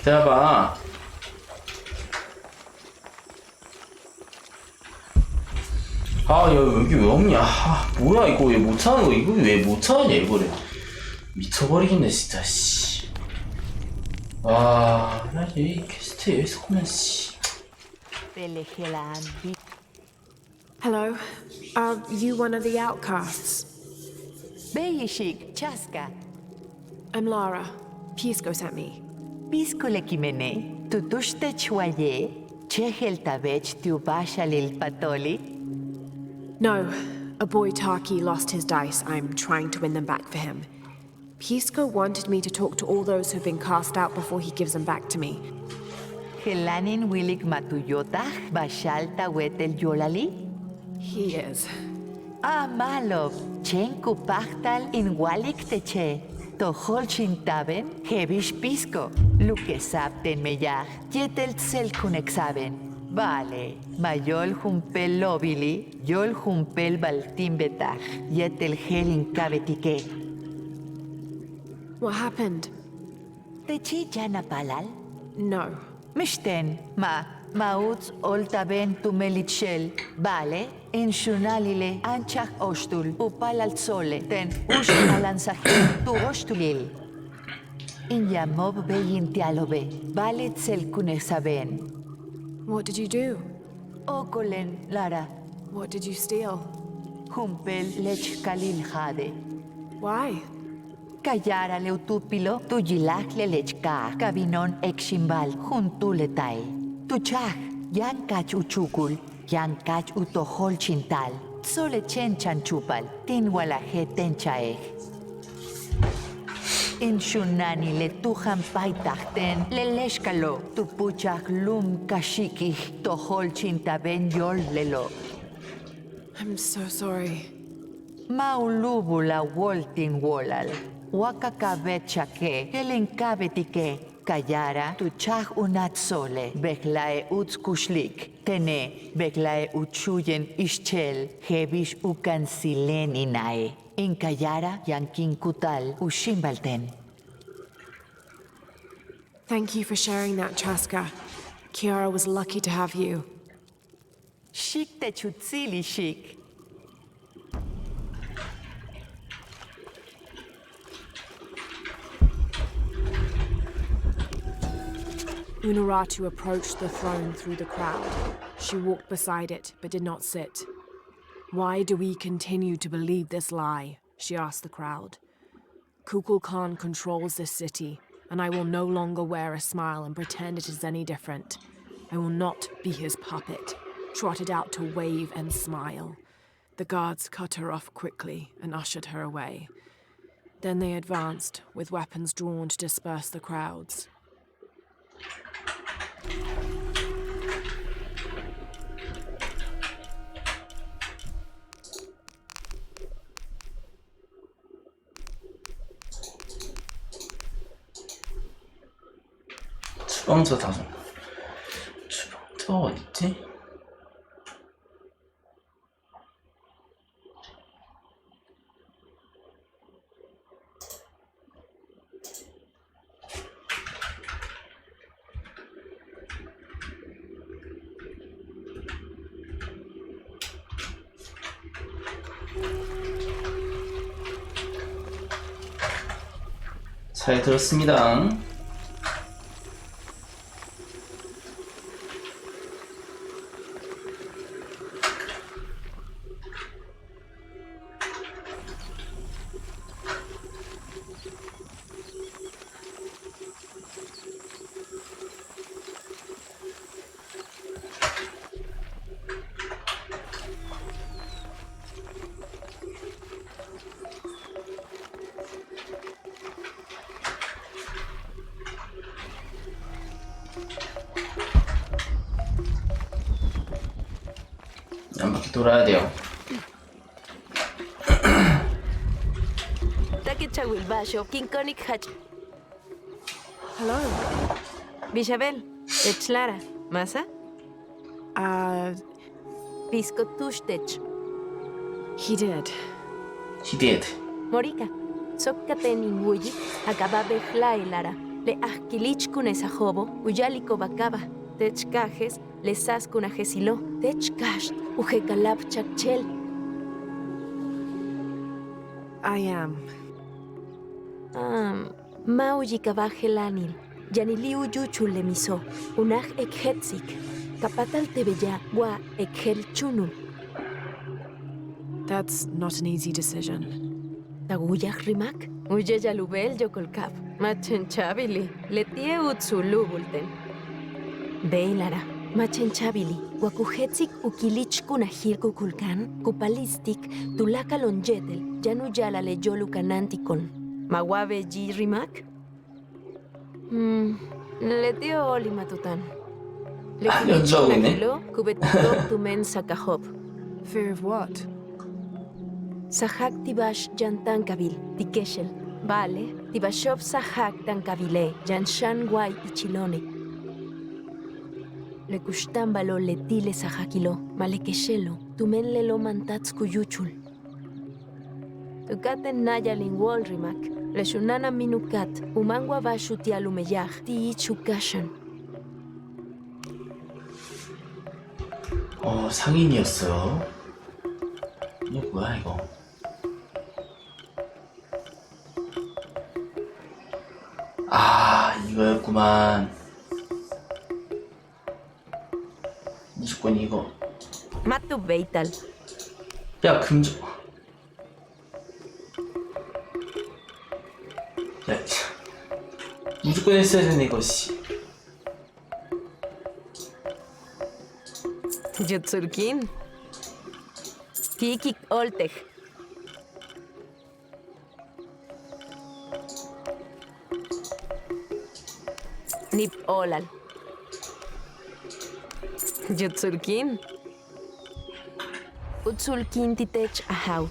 기다려봐. 아, 야, 여기 왜 없냐? 아, 뭐야, 이거 왜 못 찾는 거? 이거 왜 못 찾냐, 이거를. 미쳐버리겠네, 진짜, 씨. 아, 나 이 퀘스트 여기서 보면, 씨. Hello. Are you one of the outcasts? Beyishik, Chaska. I'm Lara. Pisco sent me. Piscole kimene, tutushte chwaye, chehel tabech tiubashalil patoli. No. A boy Taki lost his dice. I'm trying to win them back for him. Pisco wanted me to talk to all those who've been cast out before he gives them back to me. Helanin wilik matuyotah, bashalta wetel yolali? He is. Amalov, chenku pachtal in walik teche. Tohol chintaben, hebish pisco. Luke sapten meyah, yetel tselkun exaben. Vale, mayol jumpel lobili, yol jumpel baltim betach, yetel helin kabetike. What happened? Techi jana palal? No. Mishten, ma, Mauts oltaben tumelitshel, vale, en shunalile anchak ostul, upal al sole, ten ush alansahil tu ostulil. In yamob beyin tialobe, vale tselkunesaben. What did you do? Okolen, Lara, What did you steal? humpel lech kalil jade. Why? Kayara leutupilo, tu yilak le lechka, kabinon ekshimbal, juntuletai. Tu chaj, yan kach uchukul, yan kach utohol chintal, sole chen chanchupal, tin walaje tenchaej. In shunani le tujan paitachten, le leshkalo, tu puchak lum kashikih, tohol chintaben yol lelo. I'm so sorry. Maulubula woltin wolal, wakakabet chake, kelenkabetike, kayara tu chaj unat sole, beklae utskushlik, tene, beklae uchuyen ischel, hebish ukansilen inae. In kayara yankin kutal ushimbalten. Thank you for sharing that, Chaska. Kiara was lucky to have you. Shik te chutzili shik. Unuratu approached the throne through the crowd. She walked beside it, but did not sit. Why do we continue to believe this lie? She asked the crowd. Kukulkan controls this city, and I will no longer wear a smile and pretend it is any different. I will not be his puppet, trotted out to wave and smile. The guards cut her off quickly and ushered her away. Then they advanced, with weapons drawn to disperse the crowds. 주방차 다섯. 주방차 어딨지? 잘 들었습니다. 한 바퀴 돌아야 돼요. Hello. Bishabel, Echlara, Masa? Pisco Tushtech. He did. He did. Morika, Sokkaten Inguyi, Akababe Hlailara, Le Ahkilich Kunesahobo, Uyaliko Bakaba, Techkajes, Le Saskuna Jesilo, Techkash, Ujekalap Chakchel. I am. Maujikabajelanil, Yaniliu Yuchul le miso, Unaj Ekhetzik, Kapatal Tebeya, Wa Ekhel Chunul. That's not an easy decision. Taguyaj Rimak, Uyeya Lubel Yokolkap, Machen Chabili, Letie Utzulubulten. Beilara, Machen Chabili, Wakuhetzik Ukilich Kunahil Kukulkan, Kupalistik, Tulaka Lonjetel, Yanuyala le Yolukanantikon. Mawabe G. Rimak? Letio Oli Matutan. 연주하고 있네. Lekilo, Kubetiko Tumen Sakahob. Fear of what? Sahak Tibash Jantan Kabil, Tikeshel. Vale, Tibashov Sahak Tankabile, Janshan Guay Ichilone. Le Kushtambalo Letile Sahakilo, Malekeshelo, Tumen Lelo Mantats Kuyuchul. Tukaten Nayalin Wol Rimak. Leshunana minukat, umangwa vashuti alumeyah, ti chukashan. 상인이었어요. 이거 뭐야 이거? 아, 이거였구만. 무조건 이거. Matu Beital. 야, 금조. 야, 참. 무조건 했어야 되네 이거 씨. Jutsurkin. Kikik Oltech. Nip Olal. Jutsurkin. Utsulkin Titech Ahau.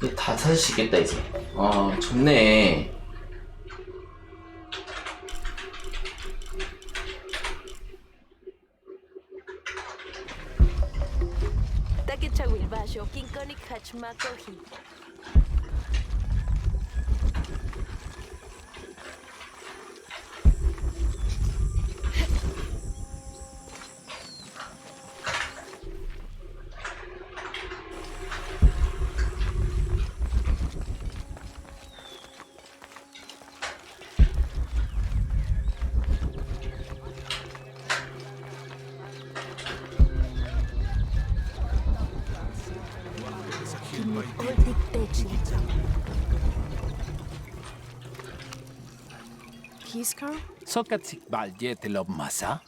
이게 다 찾을 수 있겠다 이제. 좋네. Takechawilbasho, Kinkonik Hachmakohi. Pisco? Sokatsik baljete lob masa?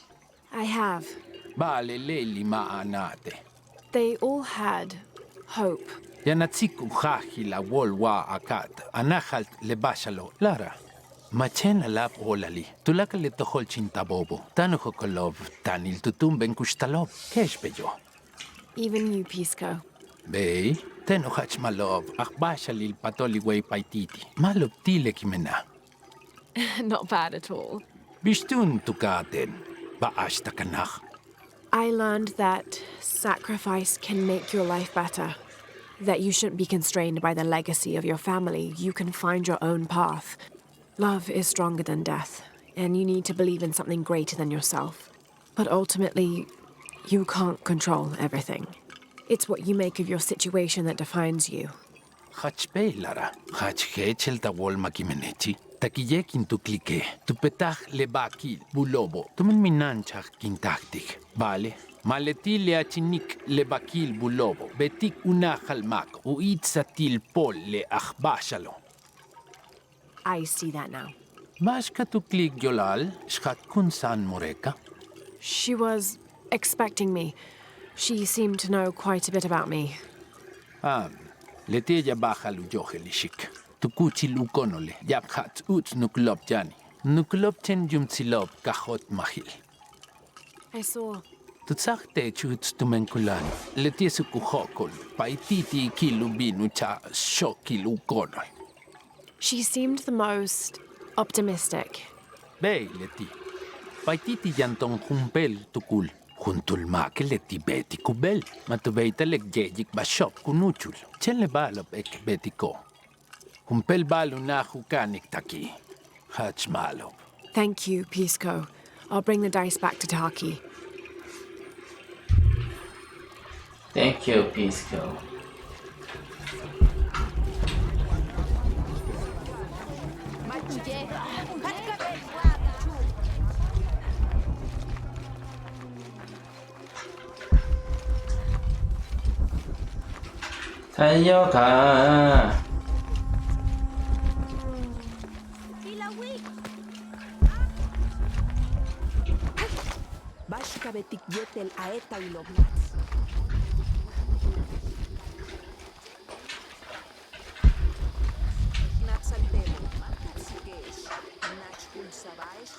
I have. Bale leli maanate. They all had hope. Yanatsiku hahila wolwa akat anahalt lebashalo lara. Machena lab olali. Tulaka le tohol chintabobo. Tanuhokolov tanil tutumben kustalov. Keshbeyo. Even you, Pisco. Bey, tenohach malov. Akbashalil patoliway paititi. Malov tile kimena. Not bad at all. Bishtun tukaten. Baashta kanach. I learned that sacrifice can make your life better. That you shouldn't be constrained by the legacy of your family. You can find your own path. Love is stronger than death, and you need to believe in something greater than yourself. But ultimately, you can't control everything. It's what you make of your situation that defines you. Hachbe lara. Hachhechel ta wol makimenechi. Takiyekin tu klike. Tu petach lebakil bulobo. Tumen minanchach kintaktik. Vale. Maletile achinik lebakil bulobo. Betik unahalmak uitsatil pol le achbashalo. I see that now. Mashka tu klik yolal shkat kunsan moreka. She was expecting me. She seemed to know quite a bit about me. Leteja baja lu yohelishik. Tukuchi lukonole. Yaphat ut nuklop jani. Nuklop chen jumtsilop kahot mahil. I saw. Tutsakte chut tumenkulan. Letiesu kuhokol. Paititi kilubinu cha shokilu konol. She seemed the most optimistic. Bey, leti. Paititi yanton humpel tukul. Juntul make leti beti kubel. Matubeita lek jejik bashop kunuchul. Chele balop ek betiko. Humpel balu na hukanik taki. Hach malop. Thank you, Pisco. I'll bring the dice back to Taki. Thank you, Pisco. 달려가. Bashka betik yetel aeta ilobnats.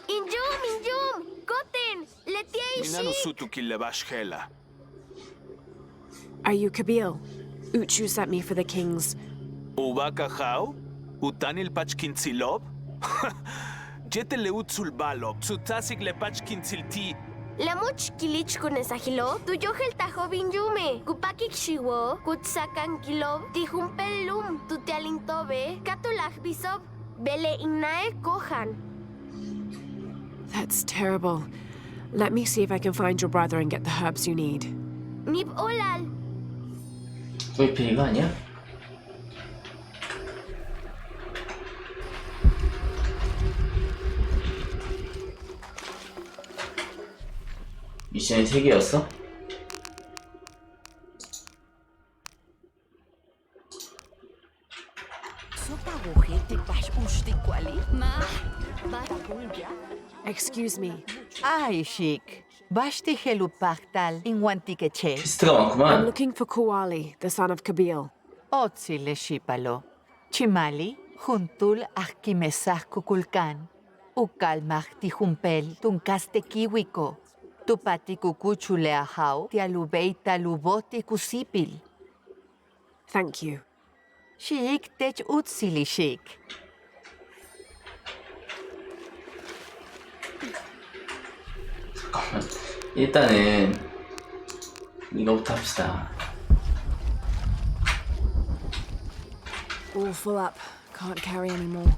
Injum! Goten! Minanu Letiaishi! sutu kilebashhela. Are you Kabil? Uchu sent me for the kings. Ubaka how? Utanil pachkintsilob? Jetele utsul balob. Sutasik le pachkintsilti. Lamuch kilich kunesahilo, tu yohel tajo binjume, kupakik shiwo, kutsakan kilo, tijumpelum, tu tealintobe, katulach bisob, bele inae kohan. That's terrible. Let me see if I can find your brother and get the herbs you need. 닙 올랄. 꿀필이가 아니야? 미션이 3개였어? Excuse me. Ay, chic. Basti helupaktal in Wantiqueche. 퀘스트가 I'm 많구만. looking for Kuali, the son of Kabil. Otsile shipalo. Chimali, juntul akimesah kukulkan. Ukalmach tijumpel tunkaste kiwiko. Tupati kukuchule ahau tialubei taluboti kusipil. Thank you. Chic tech utsili chic. 잠깐만. 일단은 이거부터 합시다. All full up. Can't carry any more.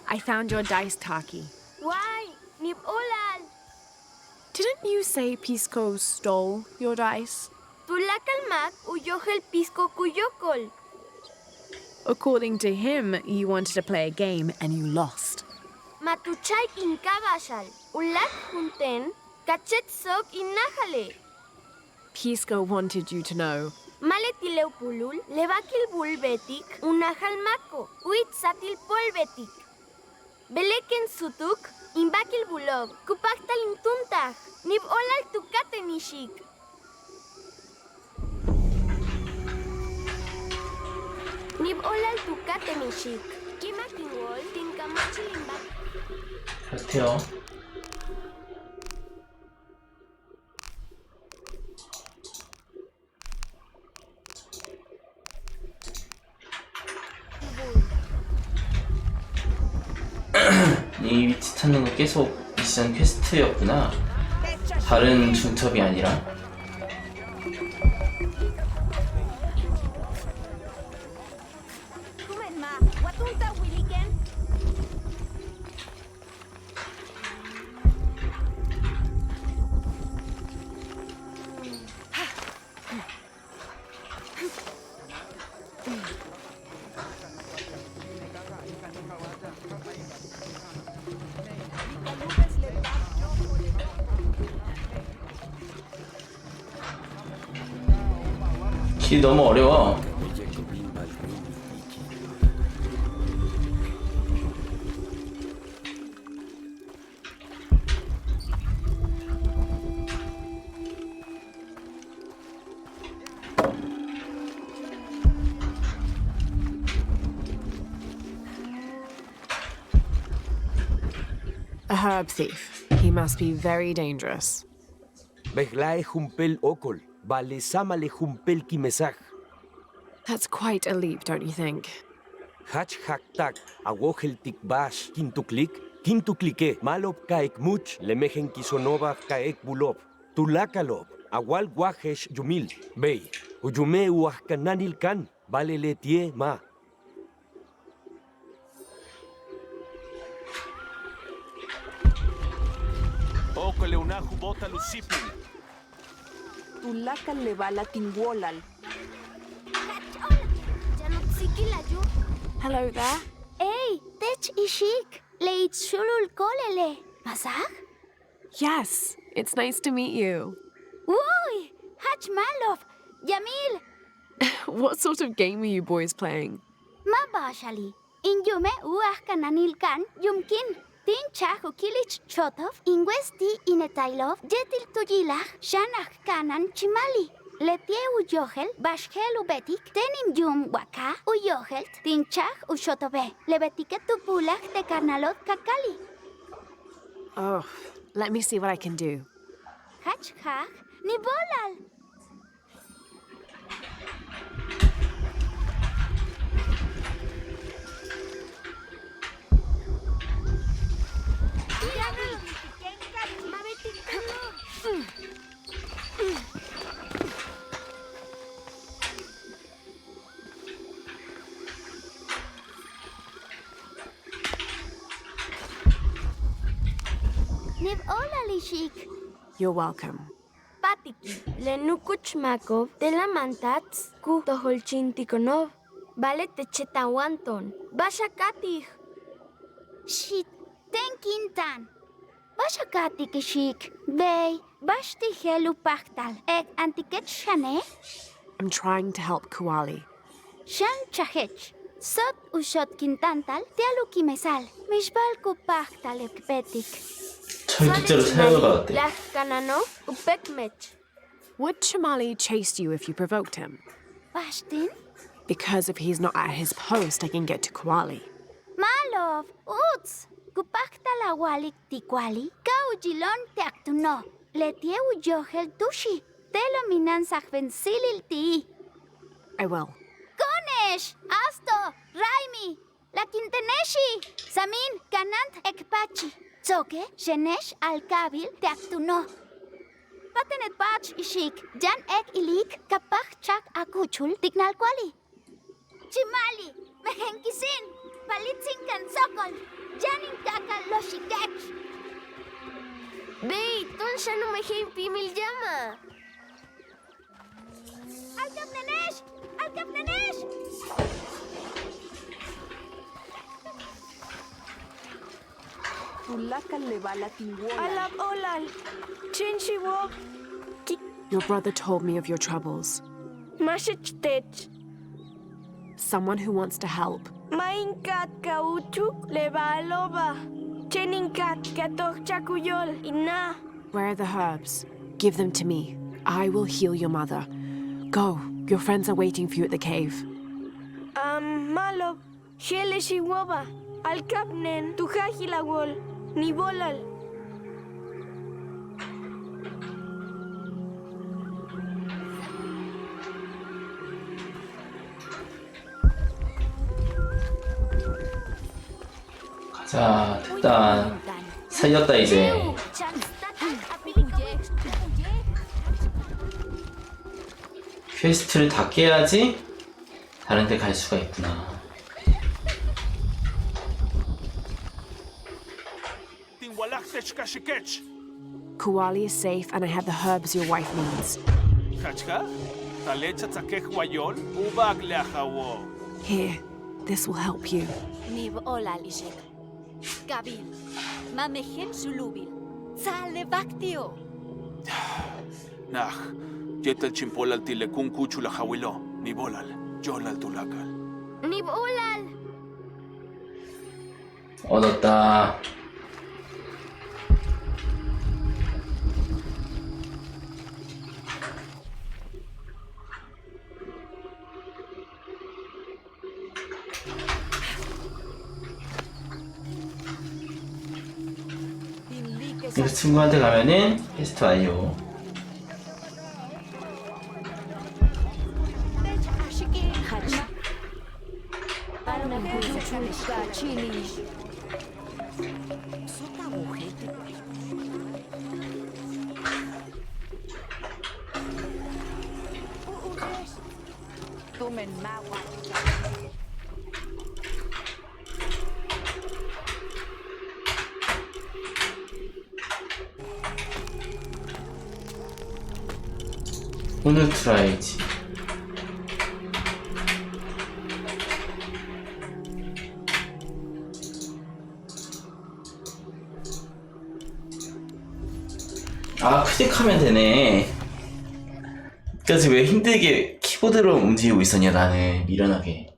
I found your dice, Taki. Why? 닙 올랄. Didn't you say Pisco stole your dice? Tulakalmak uyohel pisco kuyokol. According to him, you wanted to play a game and you lost. Matuchay inkabashal. Ulak junten. Kachet sok inahale. Pisco wanted you to know. Maletileu pulul. Levakil bulbetik. Unahal mako. Uitsatil polbetik. Beleken sutuk. Imbakil bulog. Kupaktal intuntah. Nib olal tukate nishik. Nib olal tukate nishik. Kimakingol tinkamachilimbak. 같아요. 이 위치 찾는 거 계속 미션 퀘스트였구나. 다른 중첩이 아니라. 길이 너무 어려워. A herb thief. He must be very dangerous. Beglae jumpel okol, vale samale jumpel kimesaj. That's quite a leap, don't you think? Hach haktak, awogel tikbash, kintuklike, malop kaek much, lemejen kisonova kaek bulop, tulakalop, awal guajesh yumil, bey, uyume uahkananil kan, vale letie ma. Okole unahu bota lucipil. Tulakal levala tinguolal. Hello there. Hey, tech ishik. Leit shulul kolele. Masag? Yes, it's nice to meet you. Uy, Hach Malov. Yamil. What sort of game are you boys playing? Mabashali. In yume uahkananil kan yumkin. Tin chahu kilich chotov. Ingwesti inetailov. Jetil tuyilach. Shanach kanan chimali. Letie uyohel, bashel ubetik, tenim yum waka, uyohel, tinchach ushotobe, lebetike tupulach de carnalot kakali. Oh, let me see what I can do. Hachach, ni bolal. Niv ola lishik. You're welcome. Patiki, lenukuch makov, telamantats, ku toholchin tikonov, vale techetawanton, bashakatih. Shit, tenkintan. Bashakati kishik. Bey, bashti helu pachtal. Ek antiket shane? I'm trying to help Kuali. Shan chahech. Sot ushot kintantal, tealuki mesal. Mishbal ku pachtal ekpetik. 철기제로 사용해봤대. Lachkananov, upekmech. Would Chamali chase you if you provoked him? Bashtin? Because if he's not at his post, I can get to Kuali. Malov, uts. Kupachtal awalik tikwali. Kaujilon teaktuno. Letieu johel tushi. Telo minan sachvensilil ti. I will. Konesh, Asto, Raimi, La Quinteneshi, Samin, Kanant, Ekpachi, Zoke, Shenesh, Alkabil, Teaktuno. Patenet Bach, Ishik, Jan Ek Ilik, Kapach Chak Akuchul, Tignal Kwali. Chimali, Mehenkisin, Palitzin Kan Sokol, Janin Kakal Loshikech. Bey, ton siya no may pimil llama. Alkapnenesh! Alkapnenesh! Alap olal. Chinshiwo. Your brother told me of your troubles. Mashichtech. Someone who wants to help. Mainkat kauchuk levaloba. Cheninkat katok chakuyol ina. Where are the herbs? Give them to me. I will heal your mother. Go. Your friends are waiting for you at the cave. Malo. Shele shiwoba. Alkapnen tuhajilawol. Nibolal. 자, 됐다. 살렸다 이제. 퀘스트를 다 깨야지 다른 데 갈 수가 있구나. Kuali is safe and I have the herbs your wife needs. Here, this will help you. Niv ola lishek. Gabil. Mamehen sulubil. Sale baktio. Nah, yetel chimpolal tilekun kuchula hawilo, ni bolal, yolal tulakal. Niv olal. 얻었다. 그 친구한테 가면은 퀘스트 완료. 오늘 트라이지. 아, 클릭하면 되네. 그래서 왜 힘들게 키보드로 움직이고 있었냐, 나는 미련하게.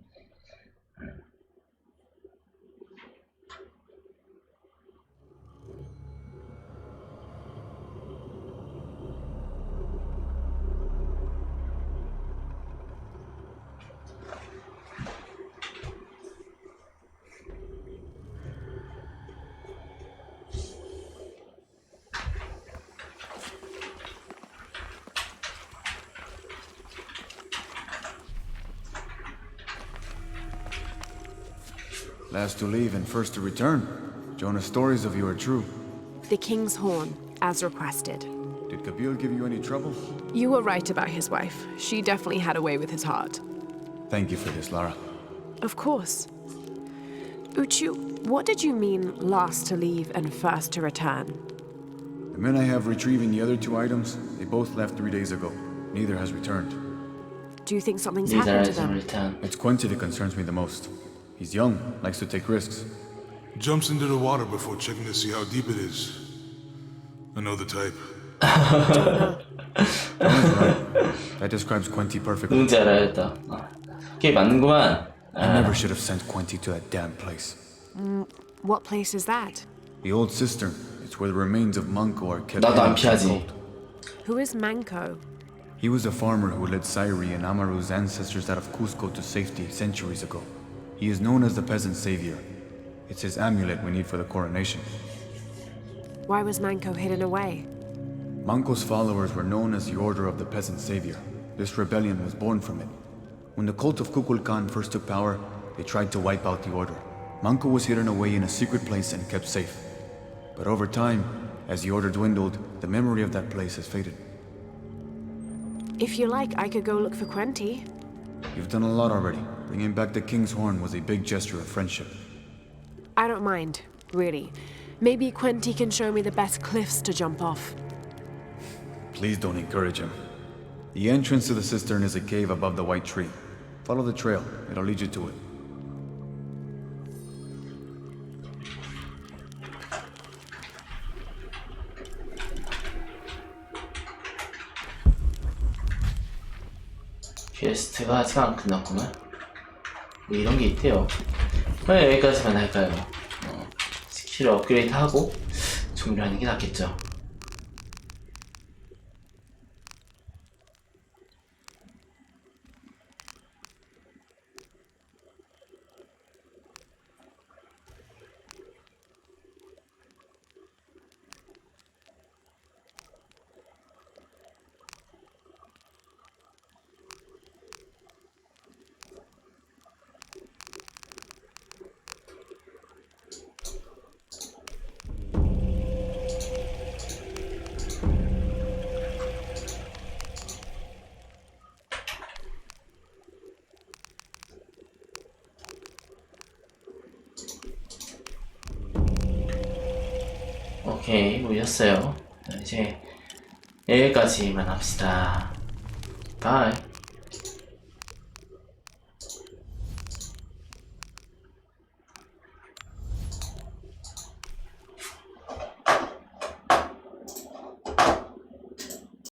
Last to leave and first to return. Jonah's stories of you are true. The king's horn, as requested. Did Kabil give you any trouble? You were right about his wife. She definitely had a way with his heart. Thank you for this, Lara. Of course. Uchu, what did you mean last to leave and first to return? The men I have retrieving the other 2 items, they both left 3 days ago. Neither has returned. Do you think something's Neither happened to has them? returned. It's Quincy that concerns me the most. He's young, likes to take risks. Jumps into the water before checking to see how deep it is. I know the type. Donna's right. That describes Quincy perfectly. 누군지 알아야겠다. 그게 맞는구만. I never should have sent Quincy to that damn place. What place is that? The old cistern. It's where the remains of Manco are kept. 나도 안 hidden from 피하지. cold. Who is Manco? He was a farmer who led Sairi and Amaru's ancestors out of Cusco to safety centuries ago. He is known as the peasant savior. It's his amulet we need for the coronation. Why was Manco hidden away? Manco's followers were known as the Order of the Peasant Savior. This rebellion was born from it. When the cult of Kukulkan first took power, they tried to wipe out the order. Manco was hidden away in a secret place and kept safe. But over time, as the order dwindled, the memory of that place has faded. If you like, I could go look for Quenti. You've done a lot already. Bringing back the King's Horn was a big gesture of friendship. I don't mind, really. Maybe Quenti can show me the best cliffs to jump off. Please don't encourage him. The entrance to the cistern is a cave above the white tree. Follow the trail. It'll lead you to it. 퀘스트가 아직 안 끝났구나. 뭐 이런 게 있대요. 왜 여기까지만 할까요? 스킬을 업그레이드하고 종료를 하는 게 낫겠죠. 오케이, 모였어요. 이제 여기까지만 합시다. 바이.